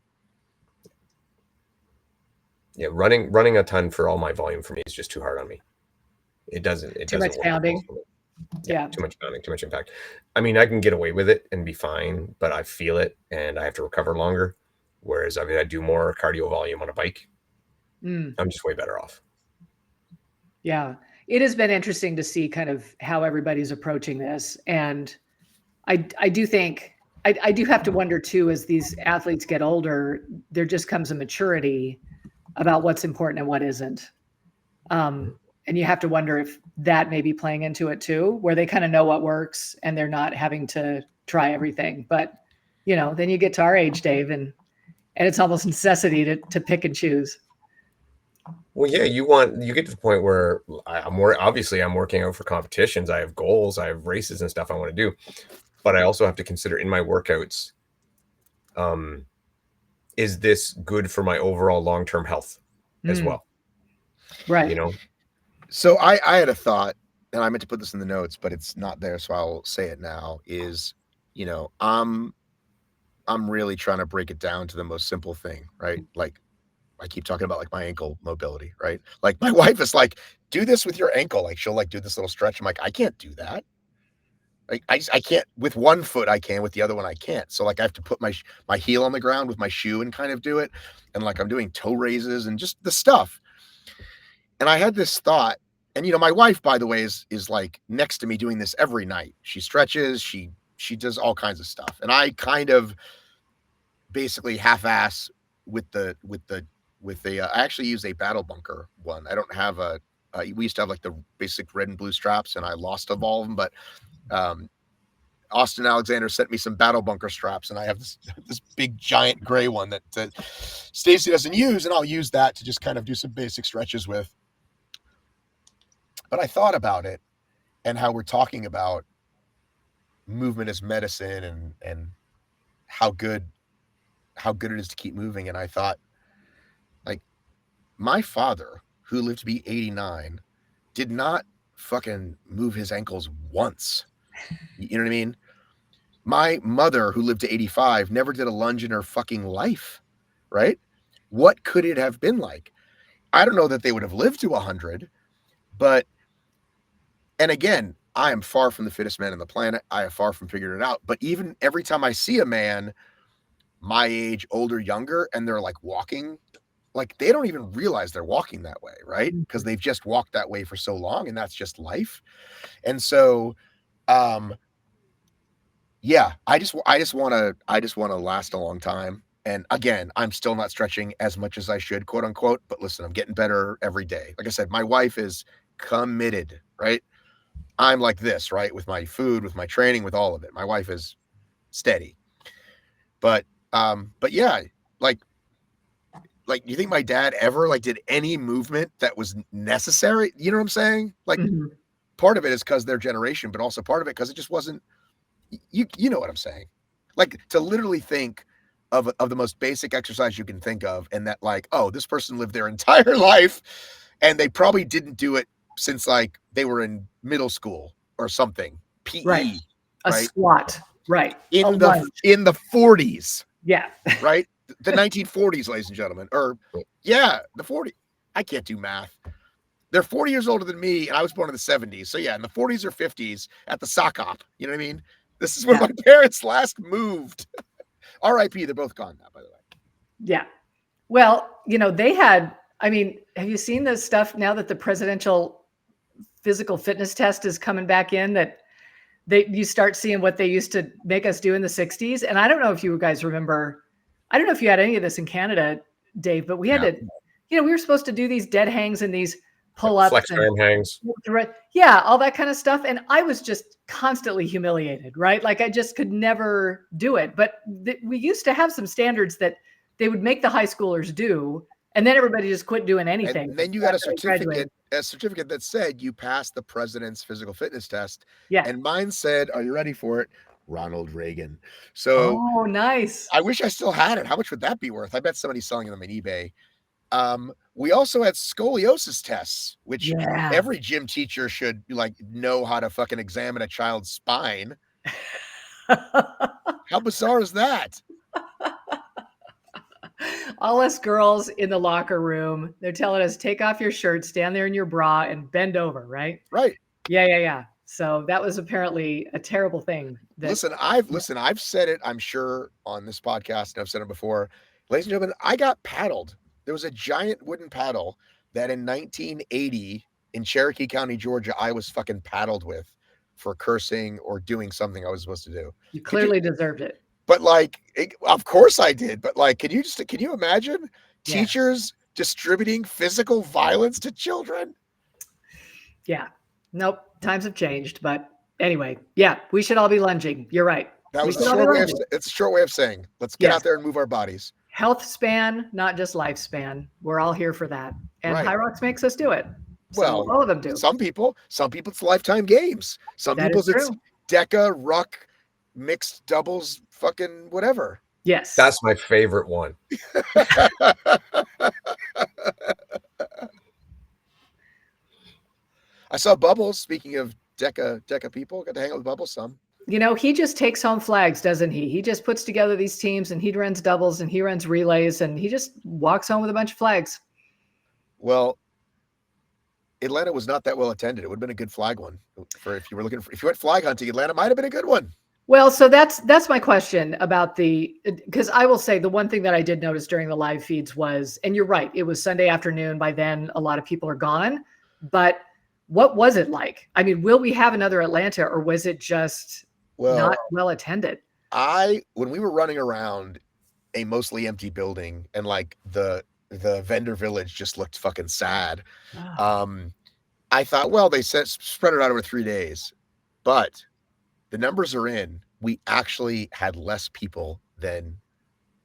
Yeah, running a ton for all my volume for me is just too hard on me. It doesn't Too much pounding. Yeah. Too much pounding, too much impact. I mean, I can get away with it and be fine, but I feel it and I have to recover longer. Whereas I do more cardio volume on a bike. I'm just way better off. Yeah. It has been interesting to see kind of how everybody's approaching this. And I do think, I do have to wonder too, as these athletes get older, there just comes a maturity about what's important and what isn't. And you have to wonder if that may be playing into it too, where they kind of know what works and they're not having to try everything. But, then you get to our age, Dave, and it's almost necessity to pick and choose. Well, yeah, you get to the point where I'm working out for competitions. I have goals, I have races and stuff I want to do, but I also have to consider in my workouts, is this good for my overall long-term health as well? Right. So I had a thought, and I meant to put this in the notes, but it's not there, so I'll say it now, is, I'm really trying to break it down to the most simple thing, right? Like, I keep talking about like my ankle mobility, right? Like my wife is like, do this with your ankle. Like she'll like do this little stretch. I'm like, I can't do that. Like I can't with one foot. I can, with the other one I can't. So like I have to put my heel on the ground with my shoe and kind of do it. And like I'm doing toe raises and just the stuff. And I had this thought, and my wife, by the way, is like next to me doing this every night. She stretches, she does all kinds of stuff. And I kind of basically half-ass I actually use a battle bunker one. I don't have we used to have like the basic red and blue straps, and I lost of all of them, but Austin Alexander sent me some battle bunker straps, and I have this big giant gray one that Stacy doesn't use, and I'll use that to just kind of do some basic stretches with. But I thought about it, and how we're talking about movement as medicine and how good it is to keep moving. And I thought, like, my father, who lived to be 89, did not fucking move his ankles once. You know what I mean? My mother, who lived to 85, never did a lunge in her fucking life, right? What could it have been like? I don't know that they would have lived to 100, but, and again, I am far from the fittest man on the planet. I have far from figured it out. But even every time I see a man my age, older, younger, and they're like walking, like they don't even realize they're walking that way, right? Because they've just walked that way for so long, and that's just life. And so, yeah, I just want to last a long time. And again, I'm still not stretching as much as I should, quote unquote. But listen, I'm getting better every day. Like I said, my wife is committed, right? I'm like this, right? With my food, with my training, with all of it. My wife is steady. But yeah, like you think my dad ever like did any movement that was necessary? You know what I'm saying? Like part of it is because their generation, but also part of it because it just wasn't. You know what I'm saying? Like to literally think of the most basic exercise you can think of, and that like, oh, this person lived their entire life, and they probably didn't do it since like they were in middle school or something. PE, right? A squat, right? In the 40s, yeah, right. The 1940s, ladies and gentlemen, or yeah, the 40s. I can't do math. They're 40 years older than me, and I was born in the 70s. So yeah, in the 40s or 50s at the sock op. You know what I mean? This is when my parents last moved. R.I.P. They're both gone now, by the way. Yeah. Well, you know, they had, I mean, have you seen the stuff now that the presidential physical fitness test is coming back in, that you start seeing what they used to make us do in the 60s? And I don't know if you guys remember, I don't know if you had any of this in Canada, Dave, but we had to, you know, we were supposed to do these dead hangs and these pull-ups, flex arm hangs. Yeah, all that kind of stuff. And I was just constantly humiliated, right? Like I just could never do it. But we used to have some standards that they would make the high schoolers do, and then everybody just quit doing anything. And then you got a certificate that said you passed the president's physical fitness test. Yeah. And mine said, are you ready for it? Ronald Reagan. So oh, nice. I wish I still had it. How much would that be worth? I bet somebody's selling them on eBay. We also had scoliosis tests, which every gym teacher should like know how to fucking examine a child's spine. How bizarre is that? All us girls in the locker room, they're telling us, take off your shirt, stand there in your bra, and bend over, right? Right. Yeah. So that was apparently a terrible thing. Listen, I've said it, I'm sure, on this podcast, and I've said it before. Ladies and gentlemen, I got paddled. There was a giant wooden paddle that in 1980 in Cherokee County, Georgia, I was fucking paddled with for cursing or doing something I was supposed to do. You clearly deserved it. But like, of course I did. But like, can you imagine teachers distributing physical violence to children? Yeah. Nope. Times have changed. But anyway, yeah, we should all be lunging. You're right. That was it's a short way of saying, let's get out there and move our bodies. Health span, not just lifespan. We're all here for that. And HYROX makes us do it. Well, all of them do. Some people it's lifetime games. Some people it's DECA, ruck, mixed doubles, fucking whatever. Yes. That's my favorite one. I saw Bubbles, speaking of DECA people, got to hang out with Bubbles some. You know, he just takes home flags, doesn't he? He just puts together these teams, and he runs doubles and he runs relays, and he just walks home with a bunch of flags. Well, Atlanta was not that well attended. It would have been a good flag one for if you went flag hunting. Atlanta might have been a good one. Well, so that's my question about because I will say the one thing that I did notice during the live feeds was, and you're right, it was Sunday afternoon. By then, a lot of people are gone. But what was it like? I mean, will we have another Atlanta, or was it just not well attended? When we were running around a mostly empty building, and like the vendor village just looked fucking sad. I thought, well, they said spread it out over 3 days, but the numbers are in. We actually had less people than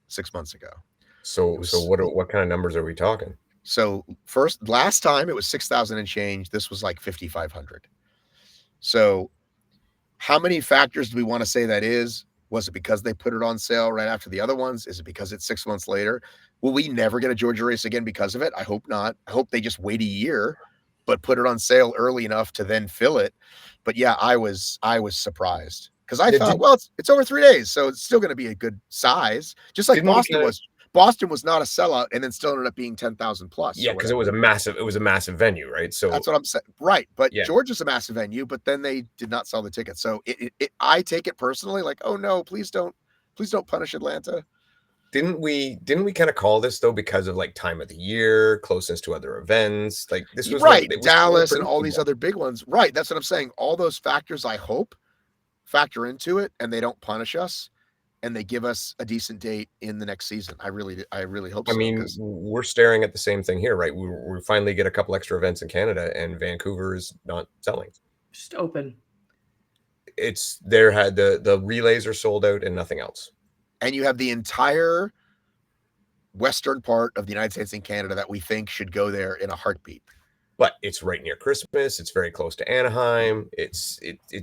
6 months ago. So what kind of numbers are we talking? So last time it was 6,000 and change. This was like 5,500. So how many factors do we want to say that is? Was it because they put it on sale right after the other ones? Is it because it's 6 months later? Will we never get a Georgia race again because of it? I hope not. I hope they just wait a year, but put it on sale early enough to then fill it. But yeah, I was surprised because I thought, well, it's over 3 days, so it's still going to be a good size, just like Boston was. Boston was not a sellout, and then still ended up being 10,000 plus. Yeah, because it was a massive venue, right? So that's what I'm saying, right? But yeah. Georgia's a massive venue, but then they did not sell the tickets. So I take it personally, like, oh no, please don't punish Atlanta. Didn't we kind of call this though because of like time of the year, closeness to other events? Like this was right, Dallas and all these other big ones, right? That's what I'm saying. All those factors, I hope, factor into it, and they don't punish us. And they give us a decent date in the next season. I really hope so. I mean, we're staring at the same thing here, right? We finally get a couple extra events in Canada, and Vancouver is not selling. Just open. It's there. Had the relays are sold out and nothing else. And you have the entire western part of the United States and Canada that we think should go there in a heartbeat. But it's right near Christmas. It's very close to Anaheim. It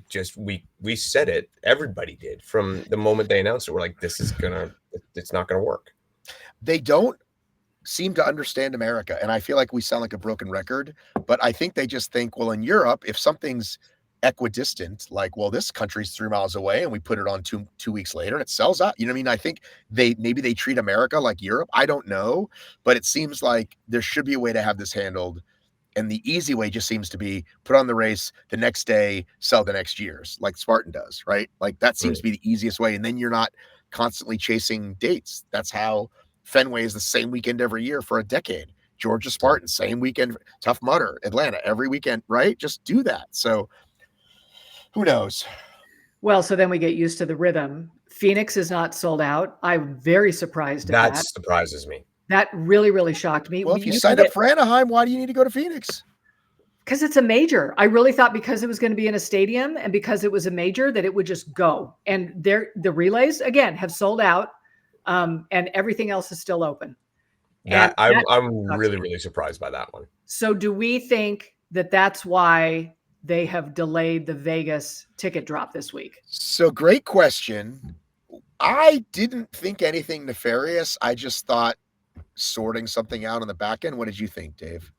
just we said it. Everybody did from the moment they announced it. We're like, it's not gonna work. They don't seem to understand America, and I feel like we sound like a broken record. But I think they just think, well, in Europe, if something's equidistant, like, well, this country's 3 miles away, and we put it on two weeks later, and it sells out. You know what I mean? I think maybe they treat America like Europe. I don't know, but it seems like there should be a way to have this handled. And the easy way just seems to be put on the race the next day, sell the next year's, like Spartan does, right? Like that seems to be the easiest way. And then you're not constantly chasing dates. That's how Fenway is the same weekend every year for a decade. Georgia Spartan, same weekend. Tough Mudder, Atlanta, every weekend, right? Just do that. So who knows? Well, so then we get used to the rhythm. Phoenix is not sold out. I'm very surprised at that. That surprises me. That really, really shocked me. Well, if you signed up for Anaheim, why do you need to go to Phoenix? Because it's a major. I really thought because it was going to be in a stadium and because it was a major that it would just go. And the relays, again, have sold out, and everything else is still open. I'm really, really surprised by that one. So do we think that that's why they have delayed the Vegas ticket drop this week? So great question. I didn't think anything nefarious. I just thought sorting something out on the back end. What did you think, Dave?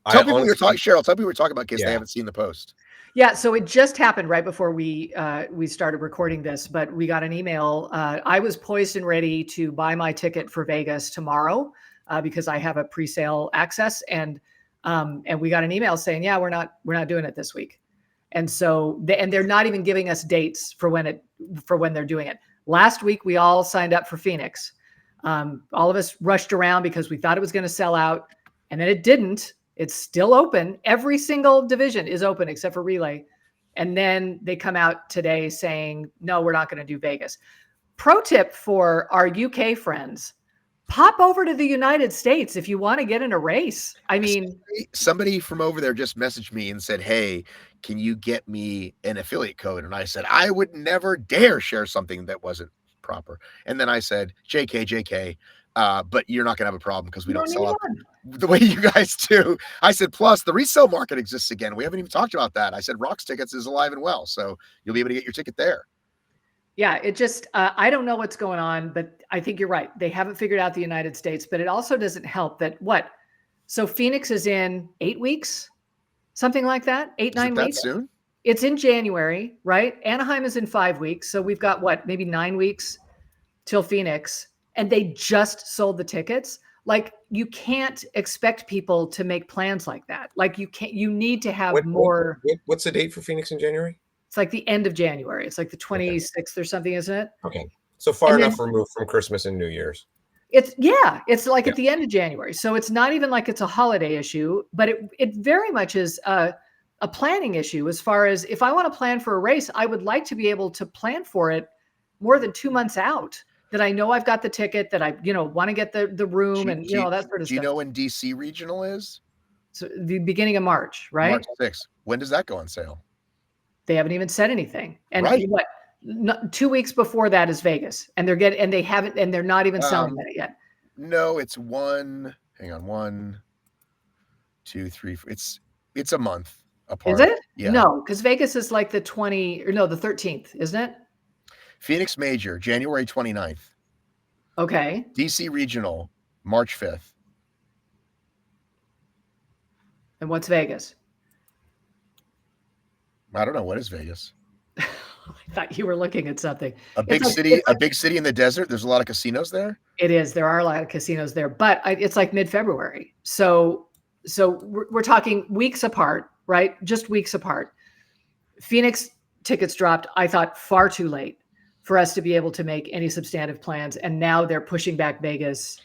Tell people we were talking, Cheryl. Tell people we were talking about in case they haven't seen the post. Yeah, so it just happened right before we started recording this, but we got an email. I was poised and ready to buy my ticket for Vegas tomorrow because I have a pre-sale access, and we got an email saying, yeah, we're not doing it this week, and so they're not even giving us dates for when they're doing it. Last week we all signed up for Phoenix. All of us rushed around because we thought it was going to sell out, and then it didn't. It's still open. Every single division is open except for relay. And then they come out today saying, no, we're not going to do Vegas. Pro tip for our UK friends, pop over to the United States if you want to get in a race. I mean, somebody from over there just messaged me and said, hey, can you get me an affiliate code? And I said, I would never dare share something that wasn't proper. And then I said, JK, but you're not going to have a problem because we don't sell out the way you guys do. I said, plus the resale market exists again. We haven't even talked about that. I said, HYROX Tickets is alive and well. So you'll be able to get your ticket there. Yeah, it just, I don't know what's going on, but I think you're right. They haven't figured out the United States, but it also doesn't help that so Phoenix is in 8 weeks, something like that, 9 weeks. That soon? It's in January, right? Anaheim is in 5 weeks. So we've got maybe 9 weeks till Phoenix, and they just sold the tickets. Like, you can't expect people to make plans like that. Like, you need to have more. What's the date for Phoenix in January? It's like the end of January. It's like the 26th or something, isn't it? Okay. So far enough removed from Christmas and New Year's. It's like at the end of January. So it's not even like it's a holiday issue, but it very much is a planning issue. As far as if I want to plan for a race, I would like to be able to plan for it more than 2 months out. That I know I've got the ticket, that I, want to get the room and, that sort of stuff. Do you know when DC regional is? So the beginning of March, right? March 6th. When does that go on sale? They haven't even said anything. And 2 weeks before that is Vegas, and they're not even selling that yet. No, it's 1, 2, 3, 4. It's a month. apart. Is it? Yeah. No, because Vegas is like the 13th, isn't it? Phoenix Major, January 29th. Okay. DC Regional, March 5th. And what's Vegas? I don't know. What is Vegas? I thought you were looking at something. A big city in the desert. There's a lot of casinos there. It is. There are a lot of casinos there, but it's like mid-February. So we're talking weeks apart, right? Just weeks apart. Phoenix tickets dropped, I thought, far too late for us to be able to make any substantive plans. And now they're pushing back Vegas,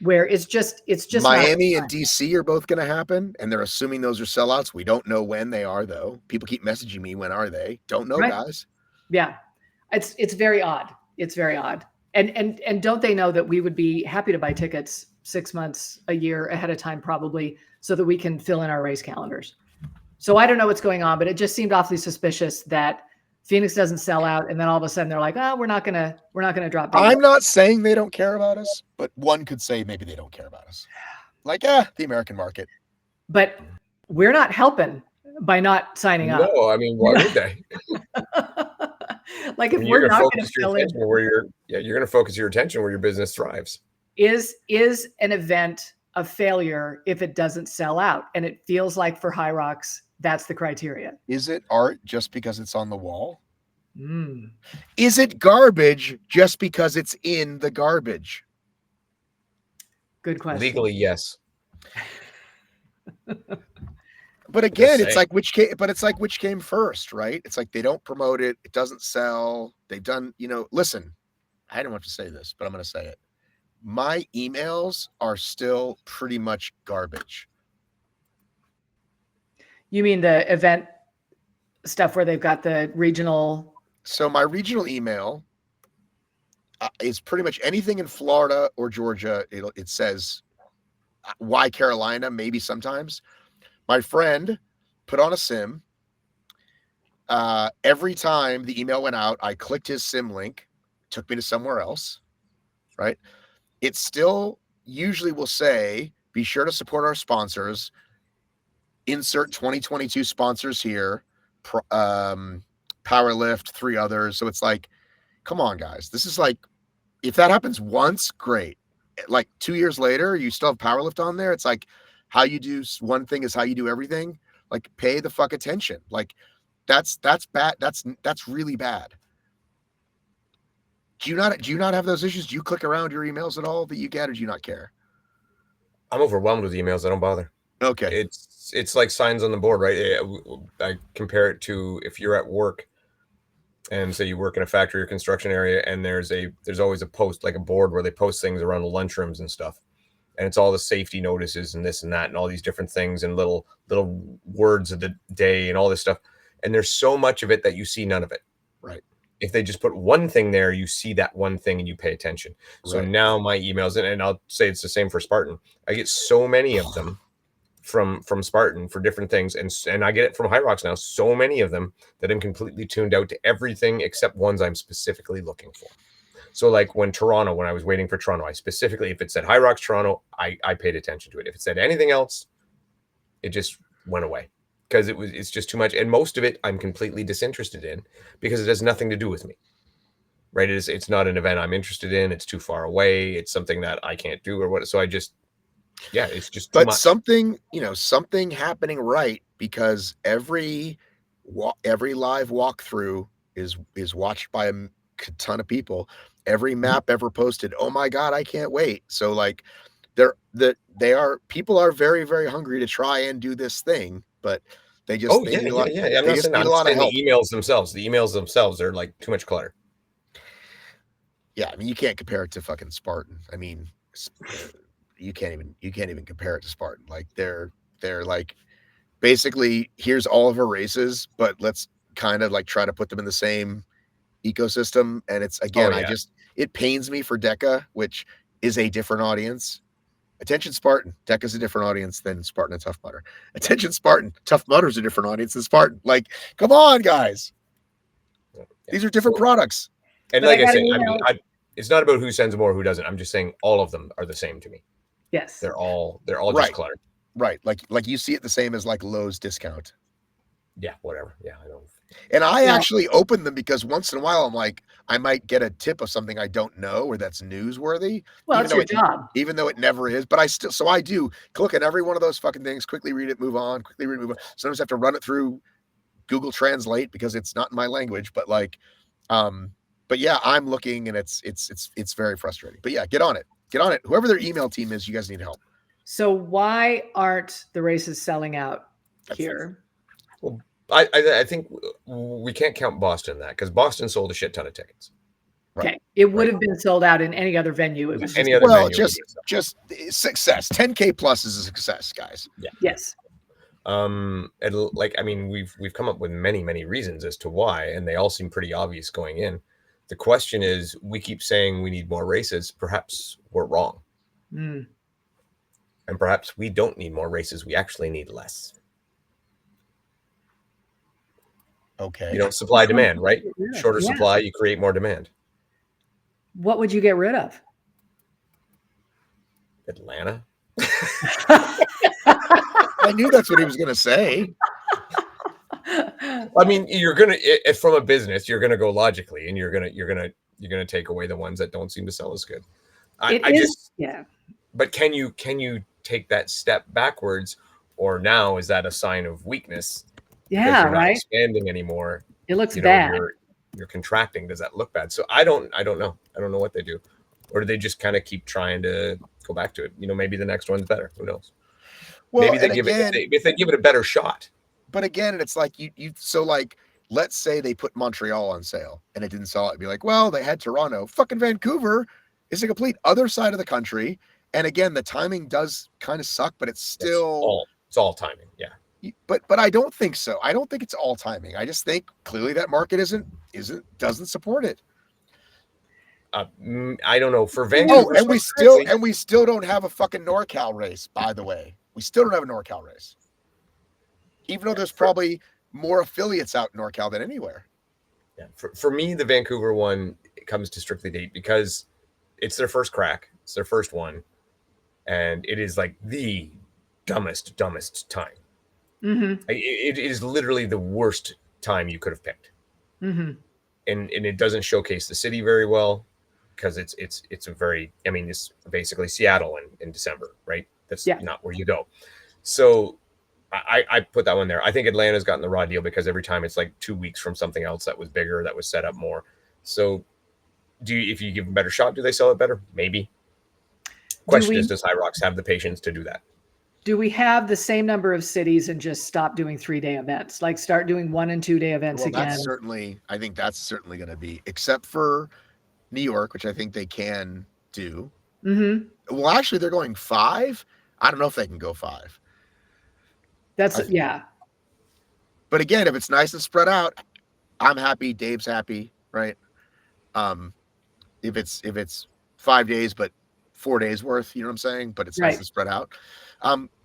where it's just Miami and DC are both going to happen, and they're assuming those are sellouts. We don't know when they are, though. People keep messaging me, when are they? Don't know, right, guys. Yeah, it's very odd. It's very odd. And don't they know that we would be happy to buy tickets 6 months, a year ahead of time, probably, so that we can fill in our race calendars. So I don't know what's going on, but it just seemed awfully suspicious that Phoenix doesn't sell out, and then all of a sudden they're like, "Oh, we're not gonna drop." I'm not saying they don't care about us, but one could say maybe they don't care about us. Like, the American market. But we're not helping by not signing up. No, I mean, why would they? Like, if we're not going to fill in, you're going to focus your attention where your business thrives. Is an event a failure if it doesn't sell out? And it feels like for HYROX, that's the criteria. Is it art just because it's on the wall? Mm. Is it garbage just because it's in the garbage? Good question. Legally, yes. But again, it's like which came first, right? It's like they don't promote it. It doesn't sell. They've done, listen, I didn't want to say this, but I'm going to say it. My emails are still pretty much garbage. You mean the event stuff where they've got the regional? So my regional email is pretty much anything in Florida or Georgia. It says why Carolina, maybe sometimes. My friend put on a SIM. Every time the email went out, I clicked his SIM link, took me to somewhere else, right? It still usually will say, be sure to support our sponsors. Insert 2022 sponsors here. Powerlift, 3 others. So it's like, come on, guys. This is like, if that happens once, great. Like 2 years later, you still have Powerlift on there. It's like, how you do one thing is how you do everything. Like, pay the fuck attention. Like, that's bad. That's really bad. Do you not have those issues? Do you click around your emails at all that you get, or do you not care? I'm overwhelmed with emails. I don't bother. Okay. It's like signs on the board, right? I compare it to if you're at work and say you work in a factory or construction area, and there's always a post, like a board where they post things around the lunchrooms and stuff. And it's all the safety notices and this and that and all these different things and little words of the day and all this stuff. And there's so much of it that you see none of it. Right. If they just put one thing there, you see that one thing and you pay attention. So now my emails, and I'll say it's the same for Spartan. I get so many of them from Spartan for different things. And I get it from HYROX now, so many of them that I'm completely tuned out to everything except ones I'm specifically looking for. So like when I was waiting for Toronto, I specifically, if it said HYROX Toronto, I paid attention to it. If it said anything else, it just went away because it's just too much. And most of it I'm completely disinterested in because it has nothing to do with me, right? It's not an event I'm interested in. It's too far away. It's something that I can't do or what. So it's just too much. Something happening right, because every live walkthrough is watched by a ton of people. Every map ever posted, oh my God, I can't wait. So like people are very, very hungry to try and do this thing, but they just need a lot of help. The emails themselves are like too much clutter. Yeah, I mean, you can't compare it to fucking Spartan. I mean, you can't even compare it to Spartan. Like they're like, basically, here's all of our races, but let's kind of like try to put them in the same ecosystem. And it's, again, it pains me for DECA, which is a different audience. Attention Spartan, DECA is a different audience than Spartan and Tough Mudder. Attention Spartan, Tough Mudder is a different audience than Spartan. Like, come on, guys. These are different products. And like I said, it's not about who sends more, who doesn't. I'm just saying all of them are the same to me. Yes. They're all just cluttered. Right. Like you see it the same as like Lowe's discount. Yeah, whatever. Yeah, I don't. And I actually open them because once in a while I'm like, I might get a tip of something I don't know or that's newsworthy. Well, it's your job. Even though it never is, but I do look at every one of those fucking things, quickly read it, move on, quickly read it, move on. Sometimes I have to run it through Google Translate because it's not in my language, but like, but yeah, I'm looking and it's very frustrating. But yeah, get on it. Whoever their email team is, you guys need help. So why aren't the races selling out here? Well, I think we can't count Boston in that because Boston sold a shit ton of tickets. Right. Okay, it would have been sold out in any other venue. It was any other venue. Just success. 10K plus is a success, guys. Yeah. Yes. Like, I mean, we've come up with many reasons as to why, and they all seem pretty obvious going in. The question is, we keep saying we need more races. Perhaps we're wrong. Mm. And perhaps we don't need more races. We actually need less. Okay. You know, supply demand, right? Shorter supply, you create more demand. What would you get rid of? Atlanta. I knew that's what he was going to say. I mean, you're going to, from a business, you're going to go logically, and you're going to take away the ones that don't seem to sell as good. But can you take that step backwards, or now is that a sign of weakness? Yeah, you're right. Not expanding anymore. It looks bad. You're contracting. Does that look bad? So I don't know. I don't know what they do, or do they just kind of keep trying to go back to it? You know, maybe the next one's better. Who knows? Well, maybe they give if they give it a better shot. But again, it's like so like, let's say they put Montreal on sale and it didn't sell out. It'd be like, well, they had Toronto. Fucking Vancouver is a complete other side of the country. And again, the timing does kind of suck, but it's still it's all timing. Yeah. But I don't think so. I don't think it's all timing. I just think clearly that market doesn't support it. I don't know for Vancouver. Oh, and we still don't have a fucking NorCal race, by the way. We still don't have a NorCal race. Even though there's probably more affiliates out in NorCal than anywhere. Yeah. For me, the Vancouver one comes to strictly date because it's their first crack. It's their first one. And it is like the dumbest time. Mm-hmm. It is literally the worst time you could have picked. Mm-hmm. And it doesn't showcase the city very well because it's a very, I mean, it's basically Seattle in December, right? That's not where you go. So I put that one there. I think Atlanta's gotten the raw deal because every time it's like 2 weeks from something else that was bigger, that was set up more. So if you give them a better shot, do they sell it better? Maybe. Question is, does HYROX have the patience to do that? Do we have the same number of cities and just stop doing 3-day events? Like start doing 1- and 2-day events again? I think that's certainly going to be, except for New York, which I think they can do. Mm-hmm. Well, actually, they're going 5. I don't know if they can go 5. Yeah. But again, if it's nice and spread out, I'm happy. Dave's happy, right? If it's 5 days, but 4 days worth, you know what I'm saying? But it's nice and spread out.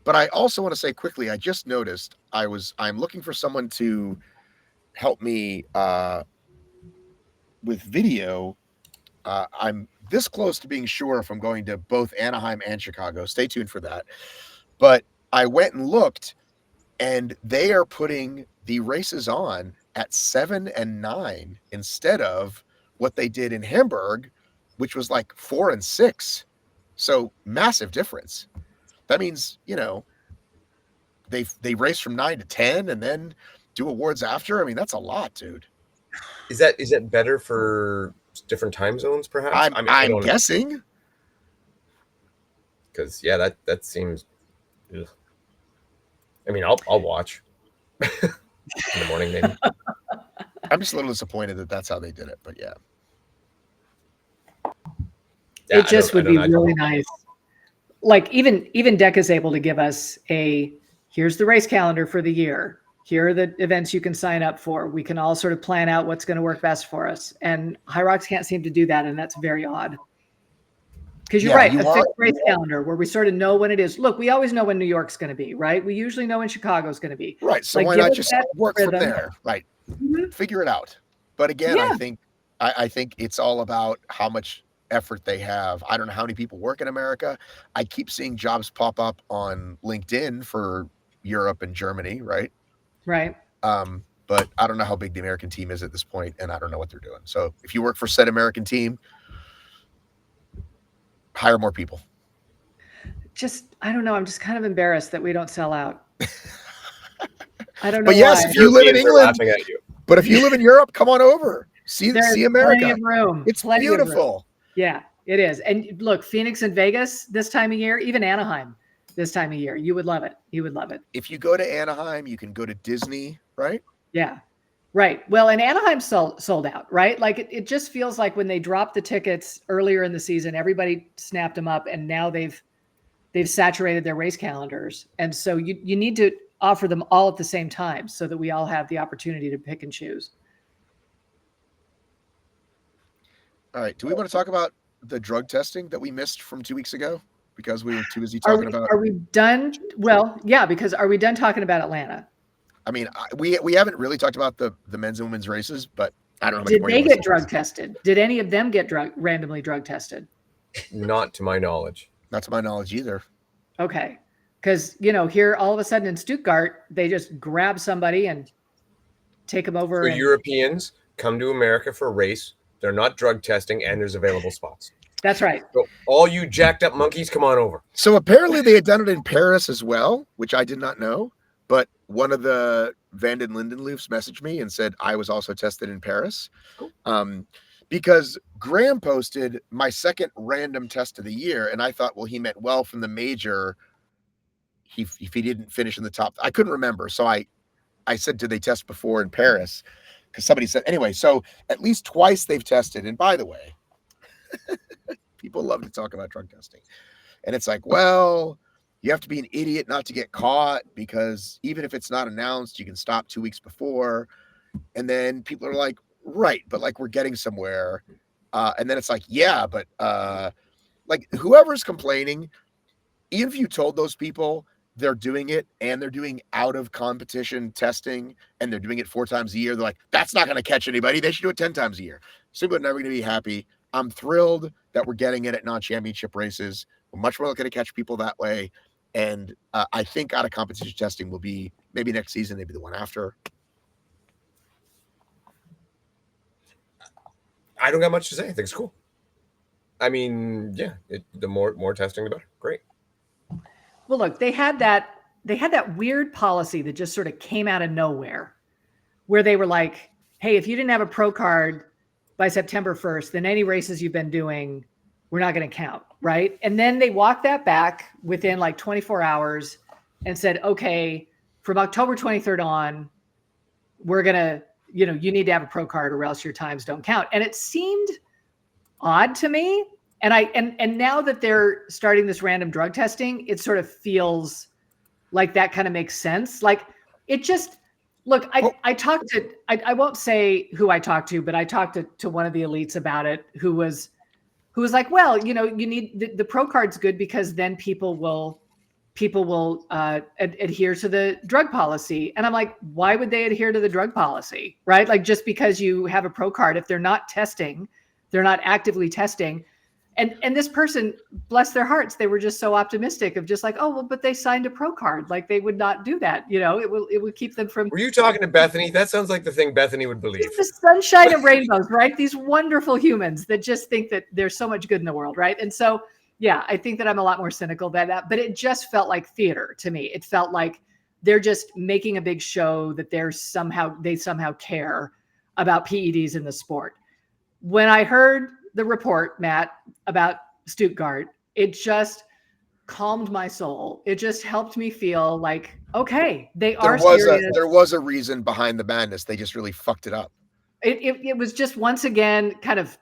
But I also want to say quickly, I just noticed I'm looking for someone to help me with video. I'm this close to being sure if I'm going to both Anaheim and Chicago. Stay tuned for that. But I went and looked, and they are putting the races on at 7 and 9 instead of what they did in Hamburg, which was like 4 and 6. So massive difference. That means, you know, they race from 9 to 10 and then do awards after. I mean, that's a lot, dude. Is that better for different time zones, perhaps? I'm guessing. Because that seems. Ugh. I mean, I'll watch in the morning, maybe. I'm just a little disappointed that that's how they did it, but yeah. It just would be really nice. Like even DECA is able to give us here's the race calendar for the year. Here are the events you can sign up for. We can all sort of plan out what's going to work best for us. And HYROX can't seem to do that. And that's very odd. Because you're right, a fixed race calendar where we sort of know when it is. Look, we always know when New York's going to be, right? We usually know when Chicago's going to be. Right. So why not just work from there? Right. Mm-hmm. Figure it out. But again, I think it's all about how much effort they have. I don't know how many people work in America. I keep seeing jobs pop up on LinkedIn for Europe and Germany, right? Right. But I don't know how big the American team is at this point, and I don't know what they're doing. So if you work for said American team, hire more people. I don't know. I'm just kind of embarrassed that we don't sell out. I don't know. But yes, why. if you live in England, at you. but if you live in Europe, come on over. See America. Plenty of room. It's plenty beautiful. Yeah, it is. And look, Phoenix and Vegas this time of year, even Anaheim this time of year, you would love it. You would love it. If you go to Anaheim, you can go to Disney, right? Yeah. Right. Well, and Anaheim sold out, right? Like it just feels like when they dropped the tickets earlier in the season, everybody snapped them up, and now they've saturated their race calendars. And so you need to offer them all at the same time so that we all have the opportunity to pick and choose. All right. Do we want to talk about the drug testing that we missed from 2 weeks ago because we were too busy talking about? Are we done? Well, yeah, because are we done talking about Atlanta? I mean, we haven't really talked about the men's and women's races, but I don't know. Did they get drug tested? Did any of them get randomly drug tested? Not to my knowledge. Not to my knowledge either. Okay. Because, here all of a sudden in Stuttgart, they just grab somebody and take them over. So Europeans come to America for a race. They're not drug testing, and there's available spots. That's right. So all you jacked up monkeys, come on over. So apparently they had done it in Paris as well, which I did not know. But one of the Van den Lindenloofs messaged me and said I was also tested in Paris. Cool. Because Graham posted my second random test of the year, and I thought, well, he meant well from the major. If he didn't finish in the top, I couldn't remember. So I said, did they test before in Paris? Because somebody said, anyway, so at least twice they've tested. And by the way, people love to talk about drug testing. And it's like, well, you have to be an idiot not to get caught, because even if it's not announced, you can stop 2 weeks before. And then people are like, right, but like we're getting somewhere. And then it's like, yeah, but like whoever's complaining, even if you told those people they're doing it and they're doing out of competition testing and they're doing it 4 times a year, they're like, that's not going to catch anybody. They should do it 10 times a year. So people are never going to be happy. I'm thrilled that we're getting it at non-championship races. We're much more likely to catch people that way. And I think out of competition testing will be maybe next season, maybe the one after. I don't got much to say. I think it's cool. I mean, yeah, the more testing, the better. Great. Well, look, they had that weird policy that just sort of came out of nowhere, where they were like, hey, if you didn't have a pro card by September 1st, then any races you've been doing, we're not going to count, right? And then they walked that back within like 24 hours and said, okay, from October 23rd on, we're going to, you need to have a pro card or else your times don't count. And it seemed odd to me. And now that they're starting this random drug testing, it sort of feels like that kind of makes sense. Like it just, look, I talked to, I won't say who I talked to, but I talked to one of the elites about it, who was like, well, you need the pro card's good because then people will adhere to the drug policy. And I'm like, why would they adhere to the drug policy? Right? Like just because you have a pro card, if they're not testing, they're not actively testing. And this person, bless their hearts, they were just so optimistic of just like, oh, well, but they signed a pro card. Like they would not do that. It would keep them from. Were you talking to Bethany? That sounds like the thing Bethany would believe. It's the sunshine and rainbows, right? These wonderful humans that just think that there's so much good in the world, right? And so, yeah, I think that I'm a lot more cynical than that, but it just felt like theater to me. It felt like they're just making a big show that they somehow care about PEDs in the sport. When I heard the report, Matt, about Stuttgart, it just calmed my soul. It just helped me feel like, okay, they are serious. There was a reason behind the madness. They just really fucked it up. It was just, once again, kind of,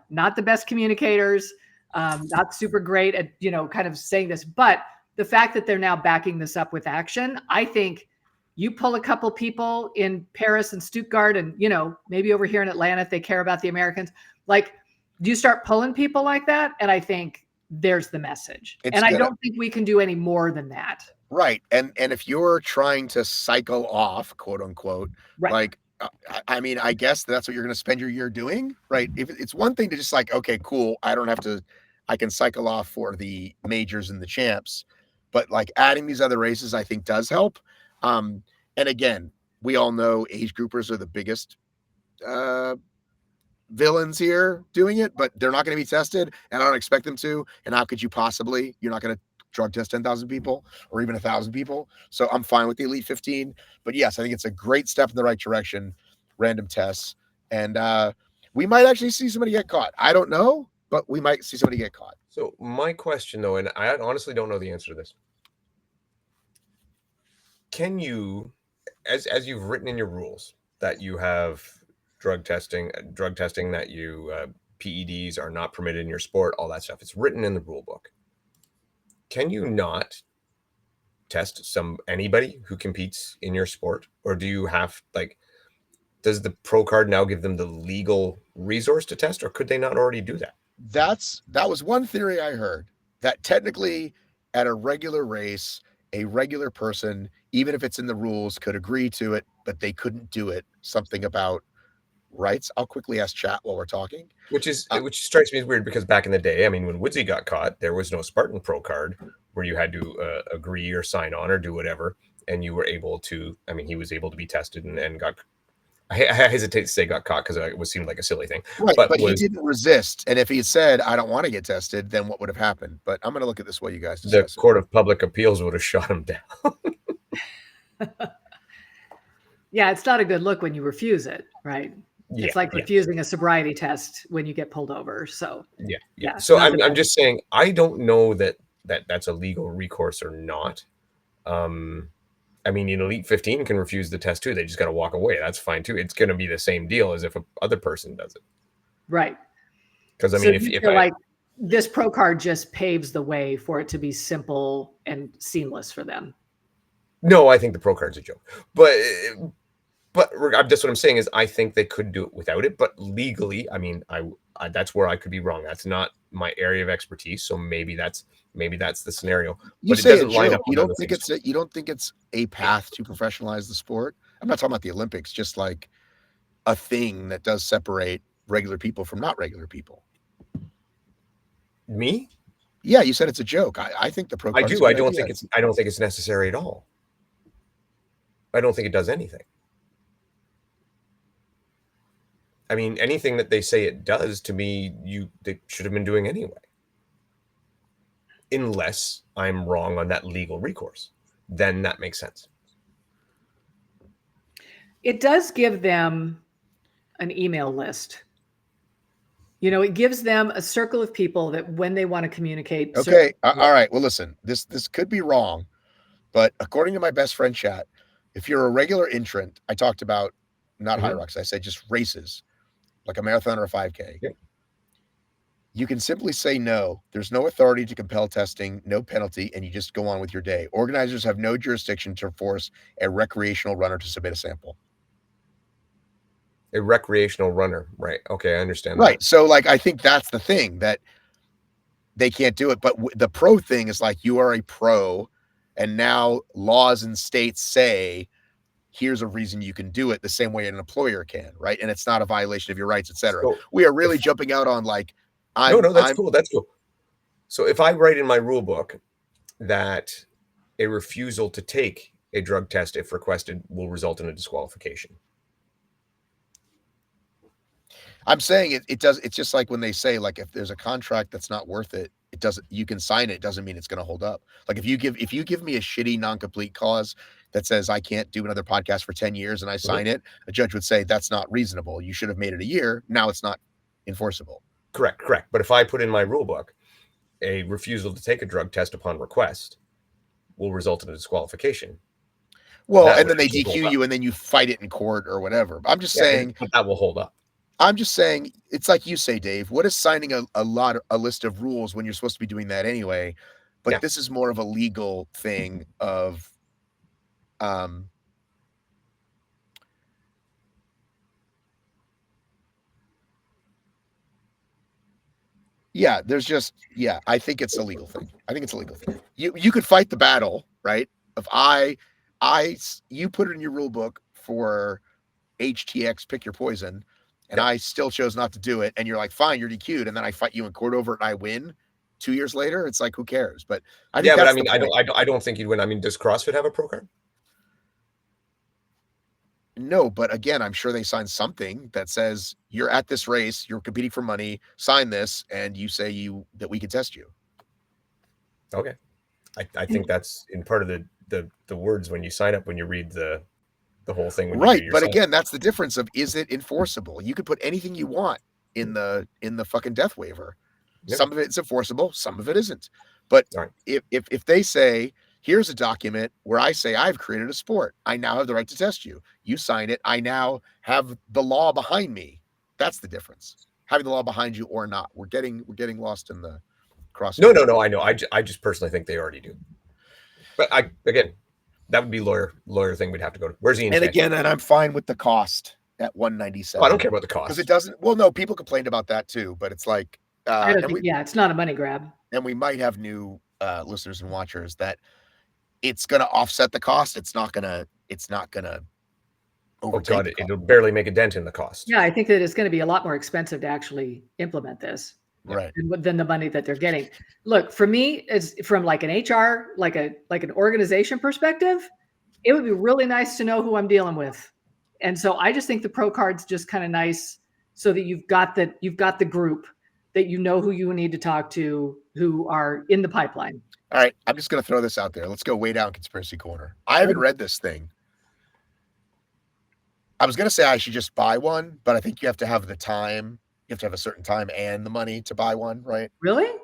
not the best communicators, not super great at, kind of saying this, but the fact that they're now backing this up with action, I think you pull a couple people in Paris and Stuttgart and, maybe over here in Atlanta, if they care about the Americans, like, do you start pulling people like that? And I think there's the message. I don't think we can do any more than that. Right. And if you're trying to cycle off, quote unquote, right, like, I mean, I guess that's what you're going to spend your year doing, right? If it's one thing to just like, okay, cool, I can cycle off for the majors and the champs, but like adding these other races, I think does help. And again, we all know age groupers are the biggest villains here doing it, but they're not going to be tested, and I don't expect them to. And how could you possibly? You're not going to drug test 10,000 people or even 1,000 people. So I'm fine with the Elite 15. But yes, I think it's a great step in the right direction. Random tests, and we might actually see somebody get caught. I don't know, but we might see somebody get caught. So my question, though, and I honestly don't know the answer to this. Can you, as you've written in your rules that you have drug testing that you PEDs are not permitted in your sport, all that stuff, it's written in the rule book. Can you not test anybody who competes in your sport, or do you have, like, does the pro card now give them the legal resource to test, or could they not already do that? That was one theory I heard, that technically at a regular race, a regular person, even if it's in the rules, could agree to it, but they couldn't do it. Something about rights. I'll quickly ask chat while we're talking. Which strikes me as weird, because back in the day, I mean, when Woodsy got caught, there was no Spartan Pro card where you had to agree or sign on or do whatever, and you were able to. I mean, he was able to be tested and got. I hesitate to say got caught because it seemed like a silly thing, right? But he didn't resist, and if he had said, "I don't want to get tested," then what would have happened? But I'm going to look at this while you guys discuss the Court of Public Appeals would have shot him down. Yeah, it's not a good look when you refuse it, right? Yeah, it's like refusing a sobriety test when you get pulled over. So yeah. So I'm just saying, I don't know that's a legal recourse or not. I mean, an Elite 15 can refuse the test too. They just got to walk away. That's fine too. It's going to be the same deal as if a other person does it. Right. Because I mean, if like this pro card just paves the way for it to be simple and seamless for them. No, I think the pro card's a joke. But just what I'm saying is, I think they could do it without it. But legally, I mean, I that's where I could be wrong. That's not my area of expertise. So maybe that's the scenario. You say it doesn't line up. You don't think it's a path to professionalize the sport? I'm not talking about the Olympics, just like a thing that does separate regular people from not regular people. Me? Yeah, you said it's a joke. I think the pro card. I don't think it's necessary at all. I don't think it does anything. I mean, anything that they say it does, to me, they should have been doing anyway. Unless I'm wrong on that legal recourse, then that makes sense. It does give them an email list. You know, it gives them a circle of people that when they want to communicate. Okay. All right. Well, listen, this could be wrong, but according to my best friend chat, if you're a regular entrant, I talked about not HYROX. I said just races, like a marathon or a 5K. Yep. You can simply say no. There's no authority to compel testing, no penalty, and you just go on with your day. Organizers have no jurisdiction to force a recreational runner to submit a sample. A recreational runner, right? Okay, I understand. Right. That. So, like, I think that's the thing, that they can't do it. But the pro thing is like, you are a pro, and now laws and states say, here's a reason you can do it the same way an employer can, right? And it's not a violation of your rights, etc. So we are really jumping out on like, that's cool. That's cool. So if I write in my rule book that a refusal to take a drug test, if requested, will result in a disqualification. I'm saying it does. It's just like when they say, like, if there's a contract that's not worth it, it doesn't, you can sign it. It doesn't mean it's going to hold up. Like if you give me a shitty non-complete clause that says I can't do another podcast for 10 years and I sign it, a judge would say that's not reasonable. You should have made it a year. Now it's not enforceable. Correct. But if I put in my rule book, a refusal to take a drug test upon request will result in a disqualification. Well, and then they DQ you and then you fight it in court or whatever. I'm just saying that will hold up. I'm just saying, it's like you say, Dave, what is signing a list of rules when you're supposed to be doing that anyway? But this is more of a legal thing of, I think it's a legal thing. You could fight the battle, right? If you put it in your rule book for HTX, pick your poison, and I still chose not to do it, and you're like, fine, you're DQ'd, and then I fight you in court over it and I win 2 years later, it's like, who cares? But I think I don't think you'd win. I mean, does CrossFit have a pro card? No, but again, I'm sure they signed something that says you're at this race, you're competing for money, sign this, and you say that we can test you. Okay. I think that's in part of the words when you sign up, when you read the whole thing. When Right. you do your But sign again, that's the difference of, is it enforceable? You could put anything you want in the fucking death waiver. Yep. Some of it's enforceable, some of it isn't. But All right. if they say, here's a document where I say I've created a sport, I now have the right to test you. You sign it, I now have the law behind me. That's the difference. Having the law behind you or not. We're getting lost in the cross. No, I know. I just personally think they already do. But again, that would be lawyer thing we'd have to go to. Where's Ian? And again, and I'm fine with the cost at $197. Oh, I don't care about the cost. Because it doesn't, well, no, people complained about that too, but it's like, I don't think, it's not a money grab. And we might have new listeners and watchers that it's going to offset the cost. It's not going to overtake. Oh God, it'll barely make a dent in the cost. Yeah, I think that it's going to be a lot more expensive to actually implement this, right? Than the money that they're getting. Look, for me, it's from like an HR, like an organization perspective, it would be really nice to know who I'm dealing with. And so I just think the pro card's just kind of nice, so that you've got the group that you know who you need to talk to, who are in the pipeline. All right, I'm just going to throw this out there. Let's go way down conspiracy corner. I haven't read this thing. I was going to say I should just buy one, but I think you have to have the time. You have to have a certain time and the money to buy one, right? Really?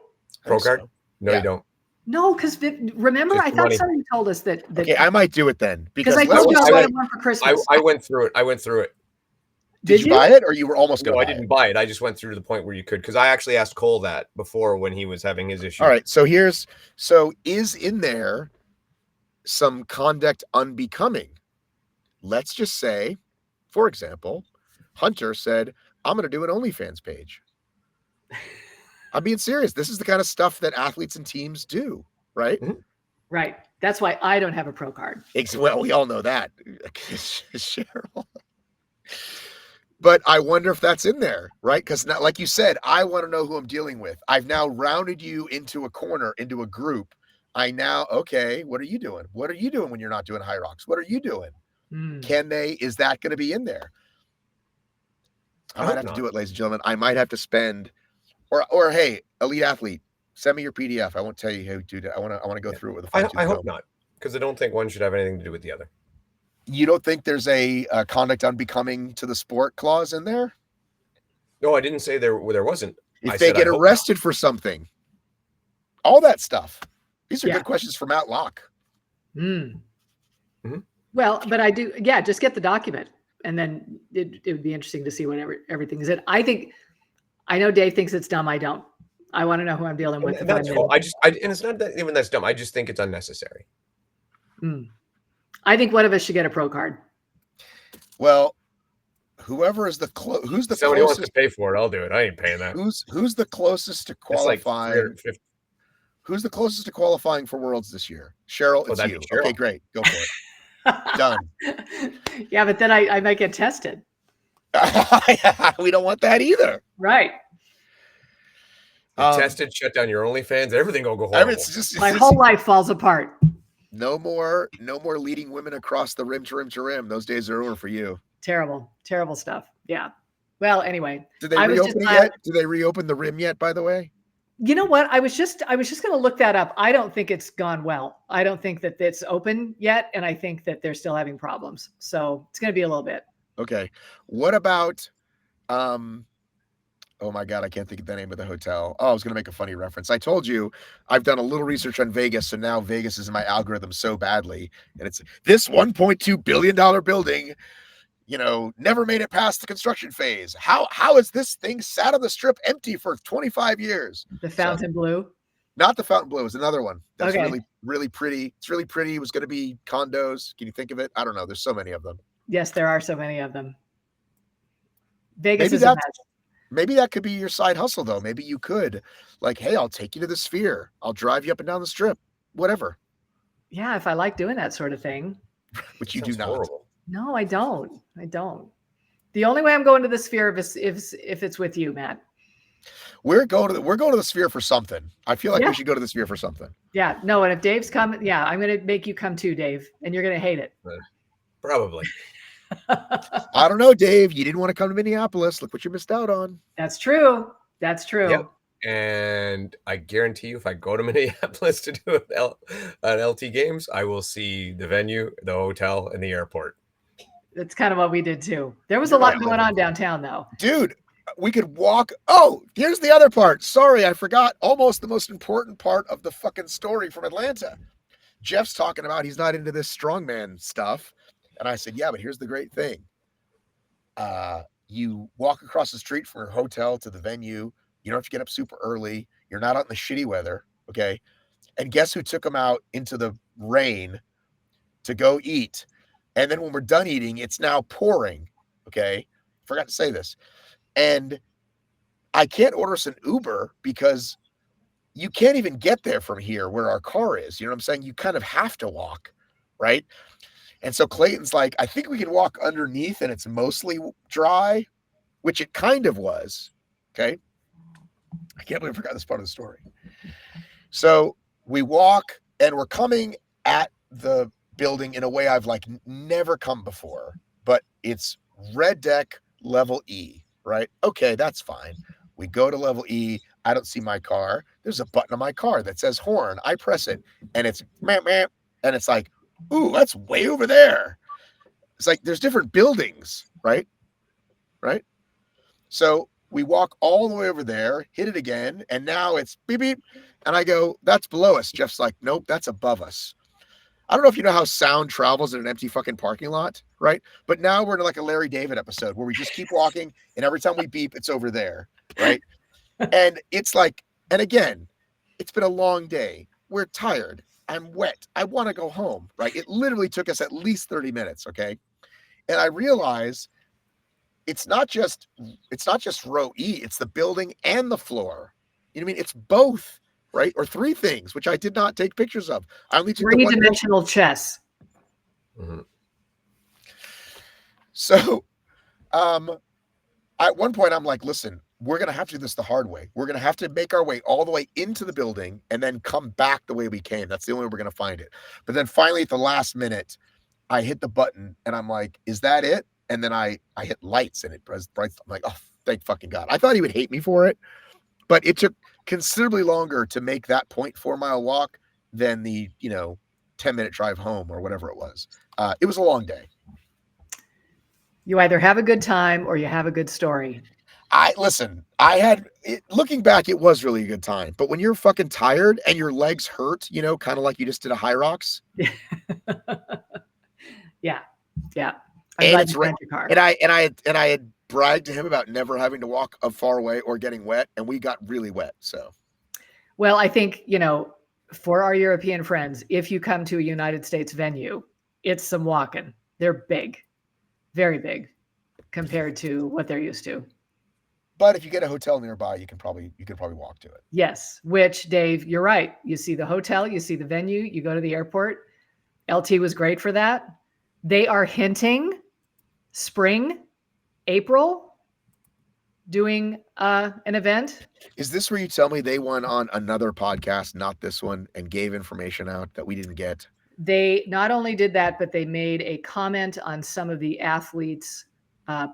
Pro card? So. No, you don't. No, because remember, I thought somebody told us that. Okay, I might do it then, because I told you I wanted one for Christmas. I went through it. Did you buy it, or you were almost going to buy it? No, I didn't buy it. I just went through to the point where you could, because I actually asked Cole that before when he was having his issue. All right, so is in there some conduct unbecoming? Let's just say, for example, Hunter said, I'm going to do an OnlyFans page. I'm being serious. This is the kind of stuff that athletes and teams do, right? Mm-hmm. Right. That's why I don't have a pro card. Well, we all know that, Cheryl. But I wonder if that's in there, right? Because like you said, I want to know who I'm dealing with. I've now rounded you into a corner, into a group. Okay, what are you doing? What are you doing when you're not doing HYROX? What are you doing? Is that going to be in there? I might have to do it, ladies and gentlemen. I might have to spend, or hey, elite athlete, send me your PDF. I won't tell you how to do that. I want to go through it with a I hope not, because I don't think one should have anything to do with the other. You don't think there's a conduct unbecoming to the sport clause in there? No, I didn't say there wasn't. If they get arrested for something, all that stuff. These are good questions for Matt Locke. Mm-hmm. Well, but I do. Yeah, just get the document, and then it would be interesting to see what everything is in. I know Dave thinks it's dumb. I don't. I want to know who I'm dealing with. And that's cool. And it's not that even that's dumb. I just think it's unnecessary. I think one of us should get a pro card. Well, whoever is who's the somebody closest, wants to pay for it, I'll do it. I ain't paying that. Who's the closest to qualifying? Who's the closest to qualifying for Worlds this year? Cheryl, it's you. Cheryl. Okay, great. Go for it. Done. Yeah, but then I might get tested. We don't want that either. Right. Tested, shut down your OnlyFans, everything will go horrible. My whole life falls apart. No more leading women across the rim to rim to rim. Those days are over for you. Terrible stuff. Yeah. Well, anyway. Did they reopen it yet? Did they reopen the rim yet, by the way? You know what? I was just going to look that up. I don't think it's gone well. I don't think that it's open yet. And I think that they're still having problems. So it's going to be a little bit. Okay. What about, oh my God, I can't think of the name of the hotel. Oh, I was going to make a funny reference. I told you I've done a little research on Vegas. So now Vegas is in my algorithm so badly. And it's this $1.2 billion building, never made it past the construction phase. How is this thing sat on the strip empty for 25 years? The Fontainebleau? Not the Fontainebleau. It was another one. That's okay. really, really pretty. It's really pretty. It was going to be condos. Can you think of it? I don't know. There's so many of them. Yes, there are so many of them. Vegas is a mess. Maybe that could be your side hustle, though. Maybe you could, hey, I'll take you to the Sphere. I'll drive you up and down the strip. Whatever. Yeah, if I like doing that sort of thing. Which you do not. Horrible. No, I don't. The only way I'm going to the Sphere is if it's with you, Matt. We're going to the Sphere for something. I feel like we should go to the Sphere for something. Yeah. No, and if Dave's coming, I'm going to make you come too, Dave, and you're going to hate it. Probably. I don't know, Dave. You didn't want to come to Minneapolis. Look what you missed out on. That's true. That's true. Yep. And I guarantee you, if I go to Minneapolis to do an LT games, I will see the venue, the hotel, and the airport. That's kind of what we did too. There was a lot going on downtown, though. Dude, we could walk. Oh, here's the other part. Sorry, I forgot almost the most important part of the fucking story from Atlanta. Jeff's talking about he's not into this strongman stuff. And I said, yeah, but here's the great thing. You walk across the street from your hotel to the venue. You don't have to get up super early. You're not out in the shitty weather. Okay. And guess who took them out into the rain to go eat? And then when we're done eating, it's now pouring. Okay. Forgot to say this. And I can't order us an Uber because you can't even get there from here where our car is. You know what I'm saying? You kind of have to walk. Right. And so Clayton's like, I think we can walk underneath and it's mostly dry, which it kind of was. Okay. I can't believe I forgot this part of the story. So we walk and we're coming at the building in a way I've like never come before, but it's red deck level E, right? Okay, that's fine. We go to level E. I don't see my car. There's a button on my car that says horn. I press it and it's meh, meh, and it's like, ooh, that's way over there. It's like there's different buildings, right? Right. So we walk all the way over there, hit it again, and now it's beep, beep. And I go, that's below us. Jeff's like, nope, that's above us. I don't know if you know how sound travels in an empty fucking parking lot, right? But now we're in like a Larry David episode where we just keep walking, and every time we beep, it's over there, right? And it's like, and again, it's been a long day. We're tired. I'm wet. I want to go home, right? It literally took us at least 30 minutes, okay? And I realize it's not just row E, it's the building and the floor. You know what I mean? It's both, right? Or three things, which I did not take pictures of. I only took three-dimensional chess. Mm-hmm. So at one point I'm like, listen, we're going to have to do this the hard way. We're going to have to make our way all the way into the building and then come back the way we came. That's the only way we're going to find it. But then finally at the last minute, I hit the button and I'm like, is that it? And then I hit lights and it brights. I'm like, oh, thank fucking God. I thought he would hate me for it, but it took considerably longer to make that 0.4-mile walk than the, 10-minute drive home or whatever it was. It was a long day. You either have a good time or you have a good story. Looking back, it was really a good time. But when you're fucking tired and your legs hurt, kind of like you just did a HYROX. Yeah. And it's right. And I had bragged to him about never having to walk a far away or getting wet, and we got really wet. So, well, I think for our European friends, if you come to a United States venue, it's some walking. They're big, very big, compared to what they're used to. But if you get a hotel nearby, you could probably walk to it. Yes, which, Dave, you're right. You see the hotel, you see the venue, you go to the airport. LT was great for that. They are hinting spring, April, doing an event. Is this where you tell me they went on another podcast, not this one, and gave information out that we didn't get? They not only did that, but they made a comment on some of the athletes'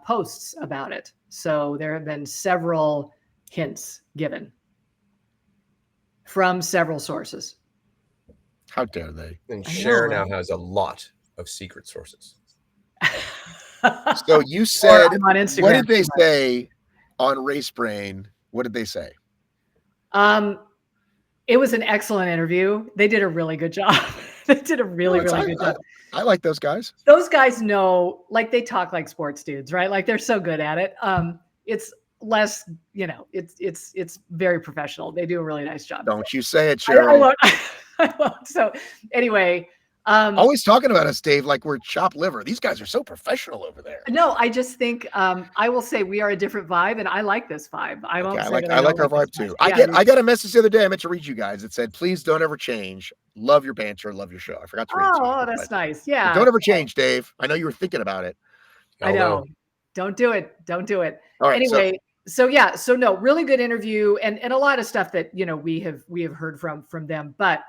posts about it. So there have been several hints given from several sources. How dare they? And Cher now has a lot of secret sources. So you said, on Instagram, what did they say on Race Brain? What did they say? It was an excellent interview. They did a really good job. They did a really good job. I like those guys. Those guys know, like, they talk like sports dudes, right? Like, they're so good at it. It's less, it's very professional. They do a really nice job. Don't you say it, Cheryl. I won't. So anyway, always talking about us, Dave, like we're chopped liver. These guys are so professional over there. No, I just think I will say we are a different vibe, and I like this vibe. I like our vibe too. I got a message the other day. I meant to read you guys. It said, "Please don't ever change. Love your banter. Love your show." I forgot to read it. Oh, that's nice. Yeah. Don't ever change, Dave. I know you were thinking about it. I know. Don't do it. Don't do it. All right, anyway. So no, really good interview, and a lot of stuff that we have heard from them. But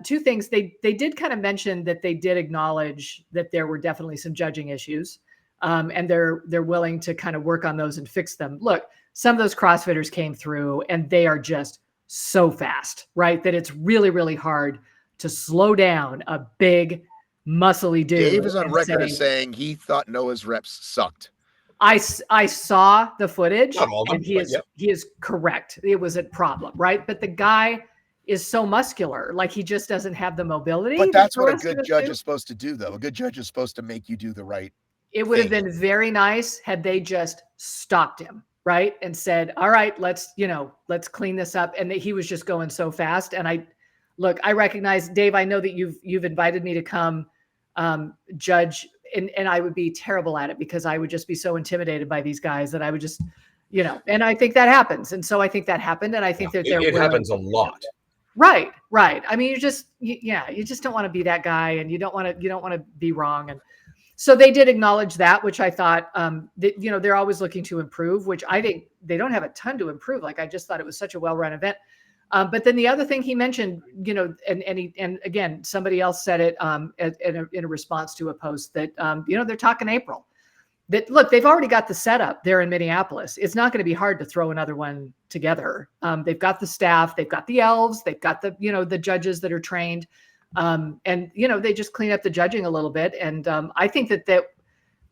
two things. They did kind of mention that they did acknowledge that there were definitely some judging issues, and they're willing to kind of work on those and fix them. Look, some of those CrossFitters came through, and they are just so fast, right? That it's really, really hard to slow down a big, muscly dude. Dave is on record as saying he thought Noah's reps sucked. I saw the footage, Not all of them, and he is correct. It was a problem, right? But the guy is so muscular, like he just doesn't have the mobility. But that's what a good judge is supposed to do, though. A good judge is supposed to make you do the right. It would have been very nice had they just stopped him, right, and said, "All right, let's clean this up." And that he was just going so fast. And I recognize, Dave. I know that you've invited me to come judge. And I would be terrible at it because I would just be so intimidated by these guys that I would just, and I think that happens. And so I think that happened. And I think that it happens a lot. Right. I mean, you just don't want to be that guy, and you don't want to be wrong. And so they did acknowledge that, which I thought, that, they're always looking to improve, which I think they don't have a ton to improve. Like, I just thought it was such a well-run event. But then the other thing he mentioned, and again, somebody else said it in a response to a post that, they're talking April. That, look, they've already got the setup there in Minneapolis. It's not going to be hard to throw another one together. They've got the staff, they've got the elves, they've got the, the judges that are trained. And, they just clean up the judging a little bit. And I think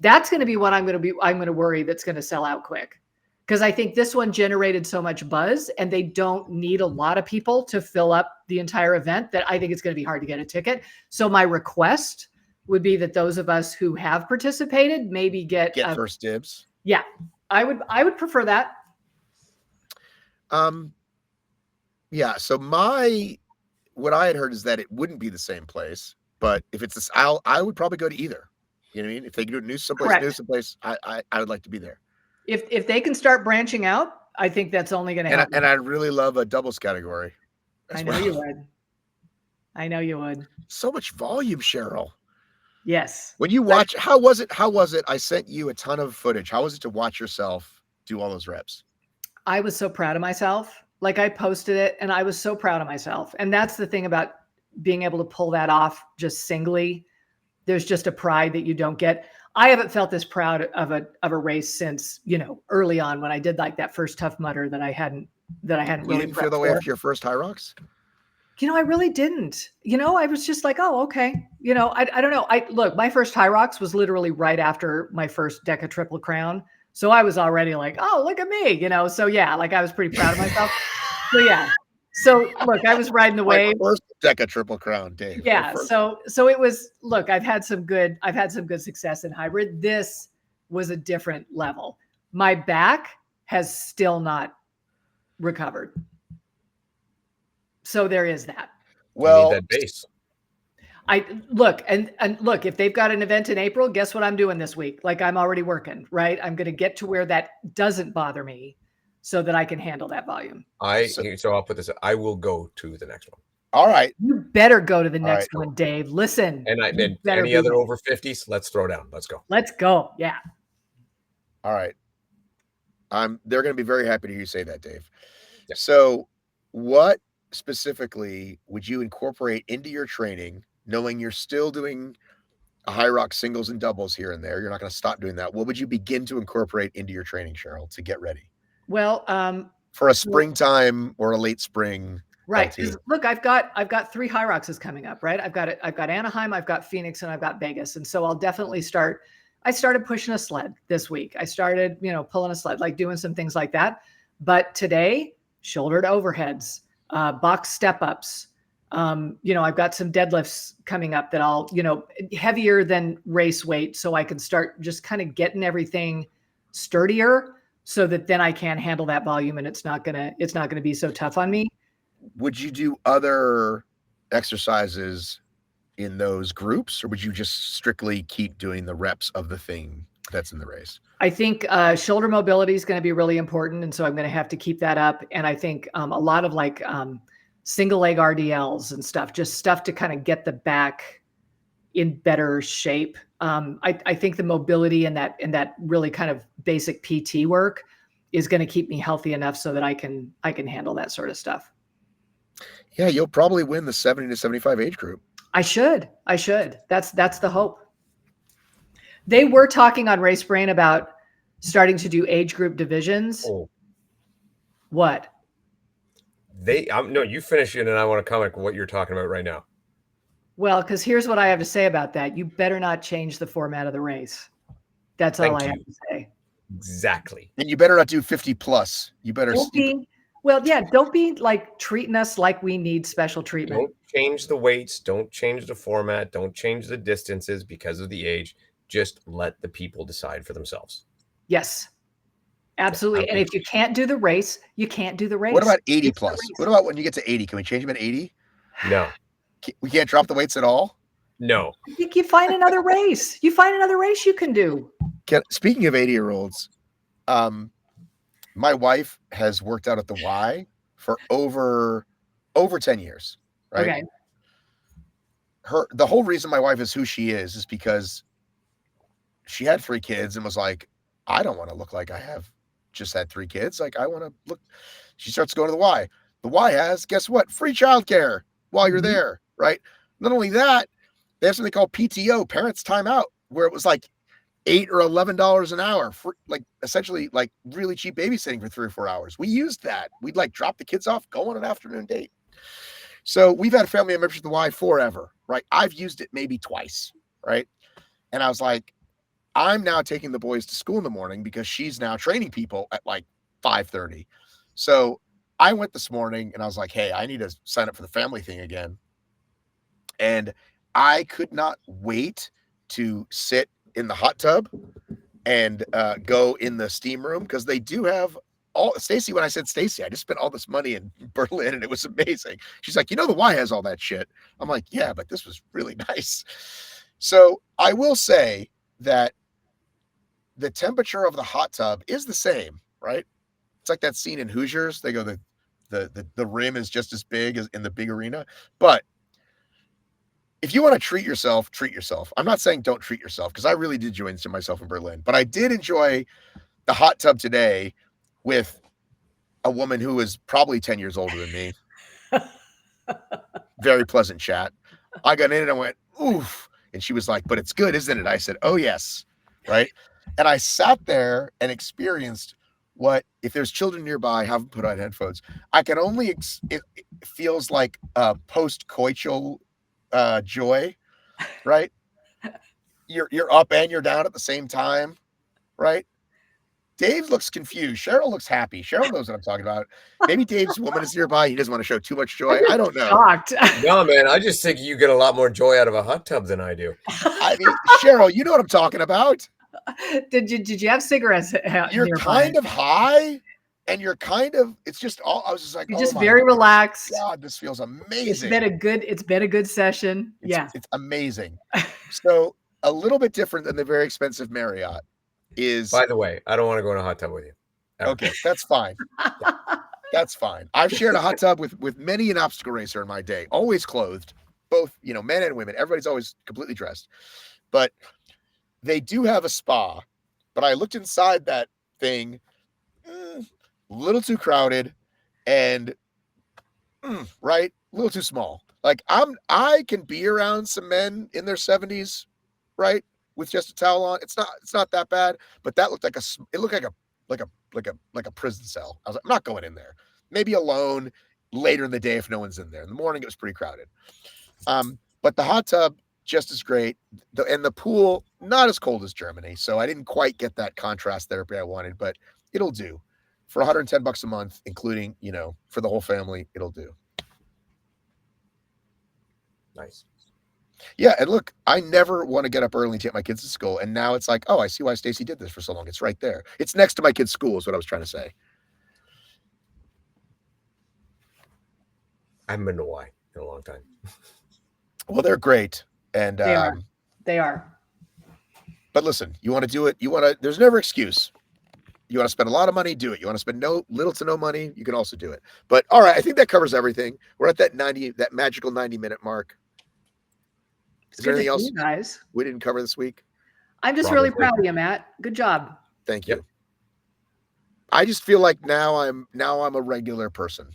that's going to be what I'm going to worry that's going to sell out quick. Because I think this one generated so much buzz, and they don't need a lot of people to fill up the entire event, that I think it's going to be hard to get a ticket. So my request would be that those of us who have participated maybe get first dibs. Yeah, I would prefer that. Yeah. So what I had heard is that it wouldn't be the same place, but if it's this, I would probably go to either. You know what I mean? If they do it someplace, I would like to be there. If they can start branching out, I think that's only going to happen. And I really love a doubles category. I know you would. I know you would. So much volume, Cheryl. Yes. When you watch, how was it? I sent you a ton of footage. How was it to watch yourself do all those reps? I was so proud of myself. Like, I posted it, and I was so proud of myself. And that's the thing about being able to pull that off just singly. There's just a pride that you don't get. I haven't felt this proud of a race since, early on, when I did like that first Tough Mudder that I hadn't really. You didn't feel the way after your first HYROX? I really didn't. I was just like, oh, okay. I don't know. Look, my first HYROX was literally right after my first Deca Triple Crown. So I was already like, oh, look at me, So yeah, like, I was pretty proud of myself. So yeah. So look, I was riding the wave. First Deca Triple Crown, Dave. Yeah. So it was, look, I've had some good success in hybrid. This was a different level. My back has still not recovered. So there is that. Well, you need that base. Look, if they've got an event in April, guess what I'm doing this week? Like, I'm already working, right? I'm going to get to where that doesn't bother me, so that I can handle that volume. So I'll put this. I will go to the next one. All right. You better go to the next one, Dave. Listen. And any other over 50s, let's throw down. Let's go. Let's go. Yeah. All right. They're going to be very happy to hear you say that, Dave. Yeah. So what specifically would you incorporate into your training, knowing you're still doing a HYROX singles and doubles here and there? You're not going to stop doing that. What would you begin to incorporate into your training, Cheryl, to get ready? Well, for a springtime or a late spring. Right. Look, I've got 3 HYROXs coming up, right? I've got Anaheim, I've got Phoenix, and I've got Vegas. And so I'll definitely start. I started pushing a sled this week. I started, pulling a sled, like doing some things like that. But today, shoulder to overheads, box step ups. I've got some deadlifts coming up that I'll, heavier than race weight. So I can start just kind of getting everything sturdier, so that then I can handle that volume, and it's not gonna be so tough on me. Would you do other exercises in those groups, or would you just strictly keep doing the reps of the thing that's in the race? I think shoulder mobility is going to be really important, and so I'm going to have to keep that up. And I think a lot of like single leg RDLs and stuff, just stuff to kind of get the back in better shape. I think the mobility and that really kind of basic PT work is going to keep me healthy enough so that I can handle that sort of stuff. Yeah, you'll probably win the 70 to 75 age group. I should. That's the hope. They were talking on Race Brain about starting to do age group divisions. Oh. What? No, you finish it and I want to comment on what you're talking about right now. Well, because here's what I have to say about that. You better not change the format of the race. That's all I have to say. Exactly. And you better not do 50 plus. You better don't be like treating us like we need special treatment. Don't change the weights. Don't change the format. Don't change the distances because of the age. Just let the people decide for themselves. Yes. Absolutely. And if you can't do the race, you can't do the race. What about 80 plus? What about when you get to 80? Can we change them at 80? No. We can't drop the weights at all? No. I think you find another race. You find another race you can do. Speaking of 80-year-olds, my wife has worked out at the Y for over 10 years, right? Okay. The whole reason my wife is who she is because she had 3 kids and was like, I don't want to look like I have just had 3 kids. Like, I want to look. She starts going to the Y. The Y has, guess what? Free childcare while you're there, right? Not only that, they have something called PTO, Parents Time Out, where it was like $8 or $11 an hour for like essentially like really cheap babysitting for 3 or 4 hours. We used that. We'd like drop the kids off, go on an afternoon date. So we've had a family membership at the Y forever, right? I've used it maybe twice, right? And I was like, I'm now taking the boys to school in the morning because she's now training people at like 5:30. So I went this morning and I was like, hey, I need to sign up for the family thing again. And I could not wait to sit in the hot tub and go in the steam room because they do have Stacy, when I said Stacy, I just spent all this money in Berlin and it was amazing. She's like, the Y has all that shit. I'm like, yeah, but this was really nice. So I will say that the temperature of the hot tub is the same, right? It's like that scene in Hoosiers. They go, the rim is just as big as in the big arena. But if you want to treat yourself, treat yourself. I'm not saying don't treat yourself because I really did enjoy myself in Berlin, but I did enjoy the hot tub today with a woman who was probably 10 years older than me. Very pleasant chat. I got in and I went, oof. And she was like, but it's good, isn't it? I said, oh, yes. Right. And I sat there and experienced what, if there's children nearby, have them put on headphones. I can only, it feels like post-coital joy, right? You're up and you're down at the same time, right? Dave looks confused. Cheryl looks happy. Cheryl knows what I'm talking about. Maybe Dave's woman is nearby. He doesn't want to show too much joy. I don't know. Shocked. No, man, I just think you get a lot more joy out of a hot tub than I do. I mean, Cheryl, you know what I'm talking about. Did you have cigarettes? You're nearby? kind of high, and you're kind of. It's just all. I was just like, you're just very relaxed. God, this feels amazing. It's been a good session. It's amazing. So a little bit different than the very expensive Marriott is. By the way, I don't want to go in a hot tub with you. Ever. Okay, that's fine. That's fine. I've shared a hot tub with many an obstacle racer in my day, always clothed, both men and women. Everybody's always completely dressed, but they do have a spa. But I looked inside that thing, a little too crowded, and right, a little too small. Like I can be around some men in their 70s, right, with just a towel on. It's not that bad, but that looked like a prison cell. I was like, I'm not going in there. Maybe alone later in the day if no one's in there. In the morning it was pretty crowded. But the hot tub just as great, and the pool not as cold as Germany. So I didn't quite get that contrast therapy I wanted, but it'll do for $110 a month, including for the whole family. It'll do. Nice. Yeah, and look, I never want to get up early and take my kids to school, and now it's like, oh, I see why Stacy did this for so long. It's right there. It's next to my kids' school is what I was trying to say. I haven't been to Y in a long time. Well, they're great, and they are. But listen, you want to do it. There's never excuse. You want to spend a lot of money, do it. You want to spend little to no money, you can also do it. But all right, I think that covers everything. We're at that magical 90-minute mark. Is there anything else guys we didn't cover this week? I'm just really proud of you, Matt. Good job. Thank you. Yep. I just feel like now I'm a regular person.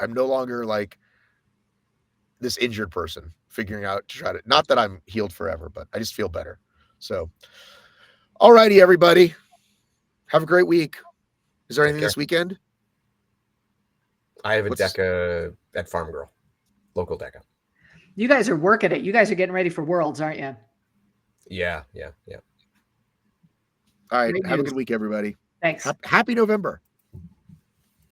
I'm no longer like this injured person, figuring out to try to, not that I'm healed forever, but I just feel better. So, all righty, everybody. Have a great week. Is there anything this weekend? I have a DECA at Farm Girl, local DECA. You guys are working it. You guys are getting ready for Worlds, aren't you? Yeah. All right. Have a good week, everybody. Thanks. Happy November.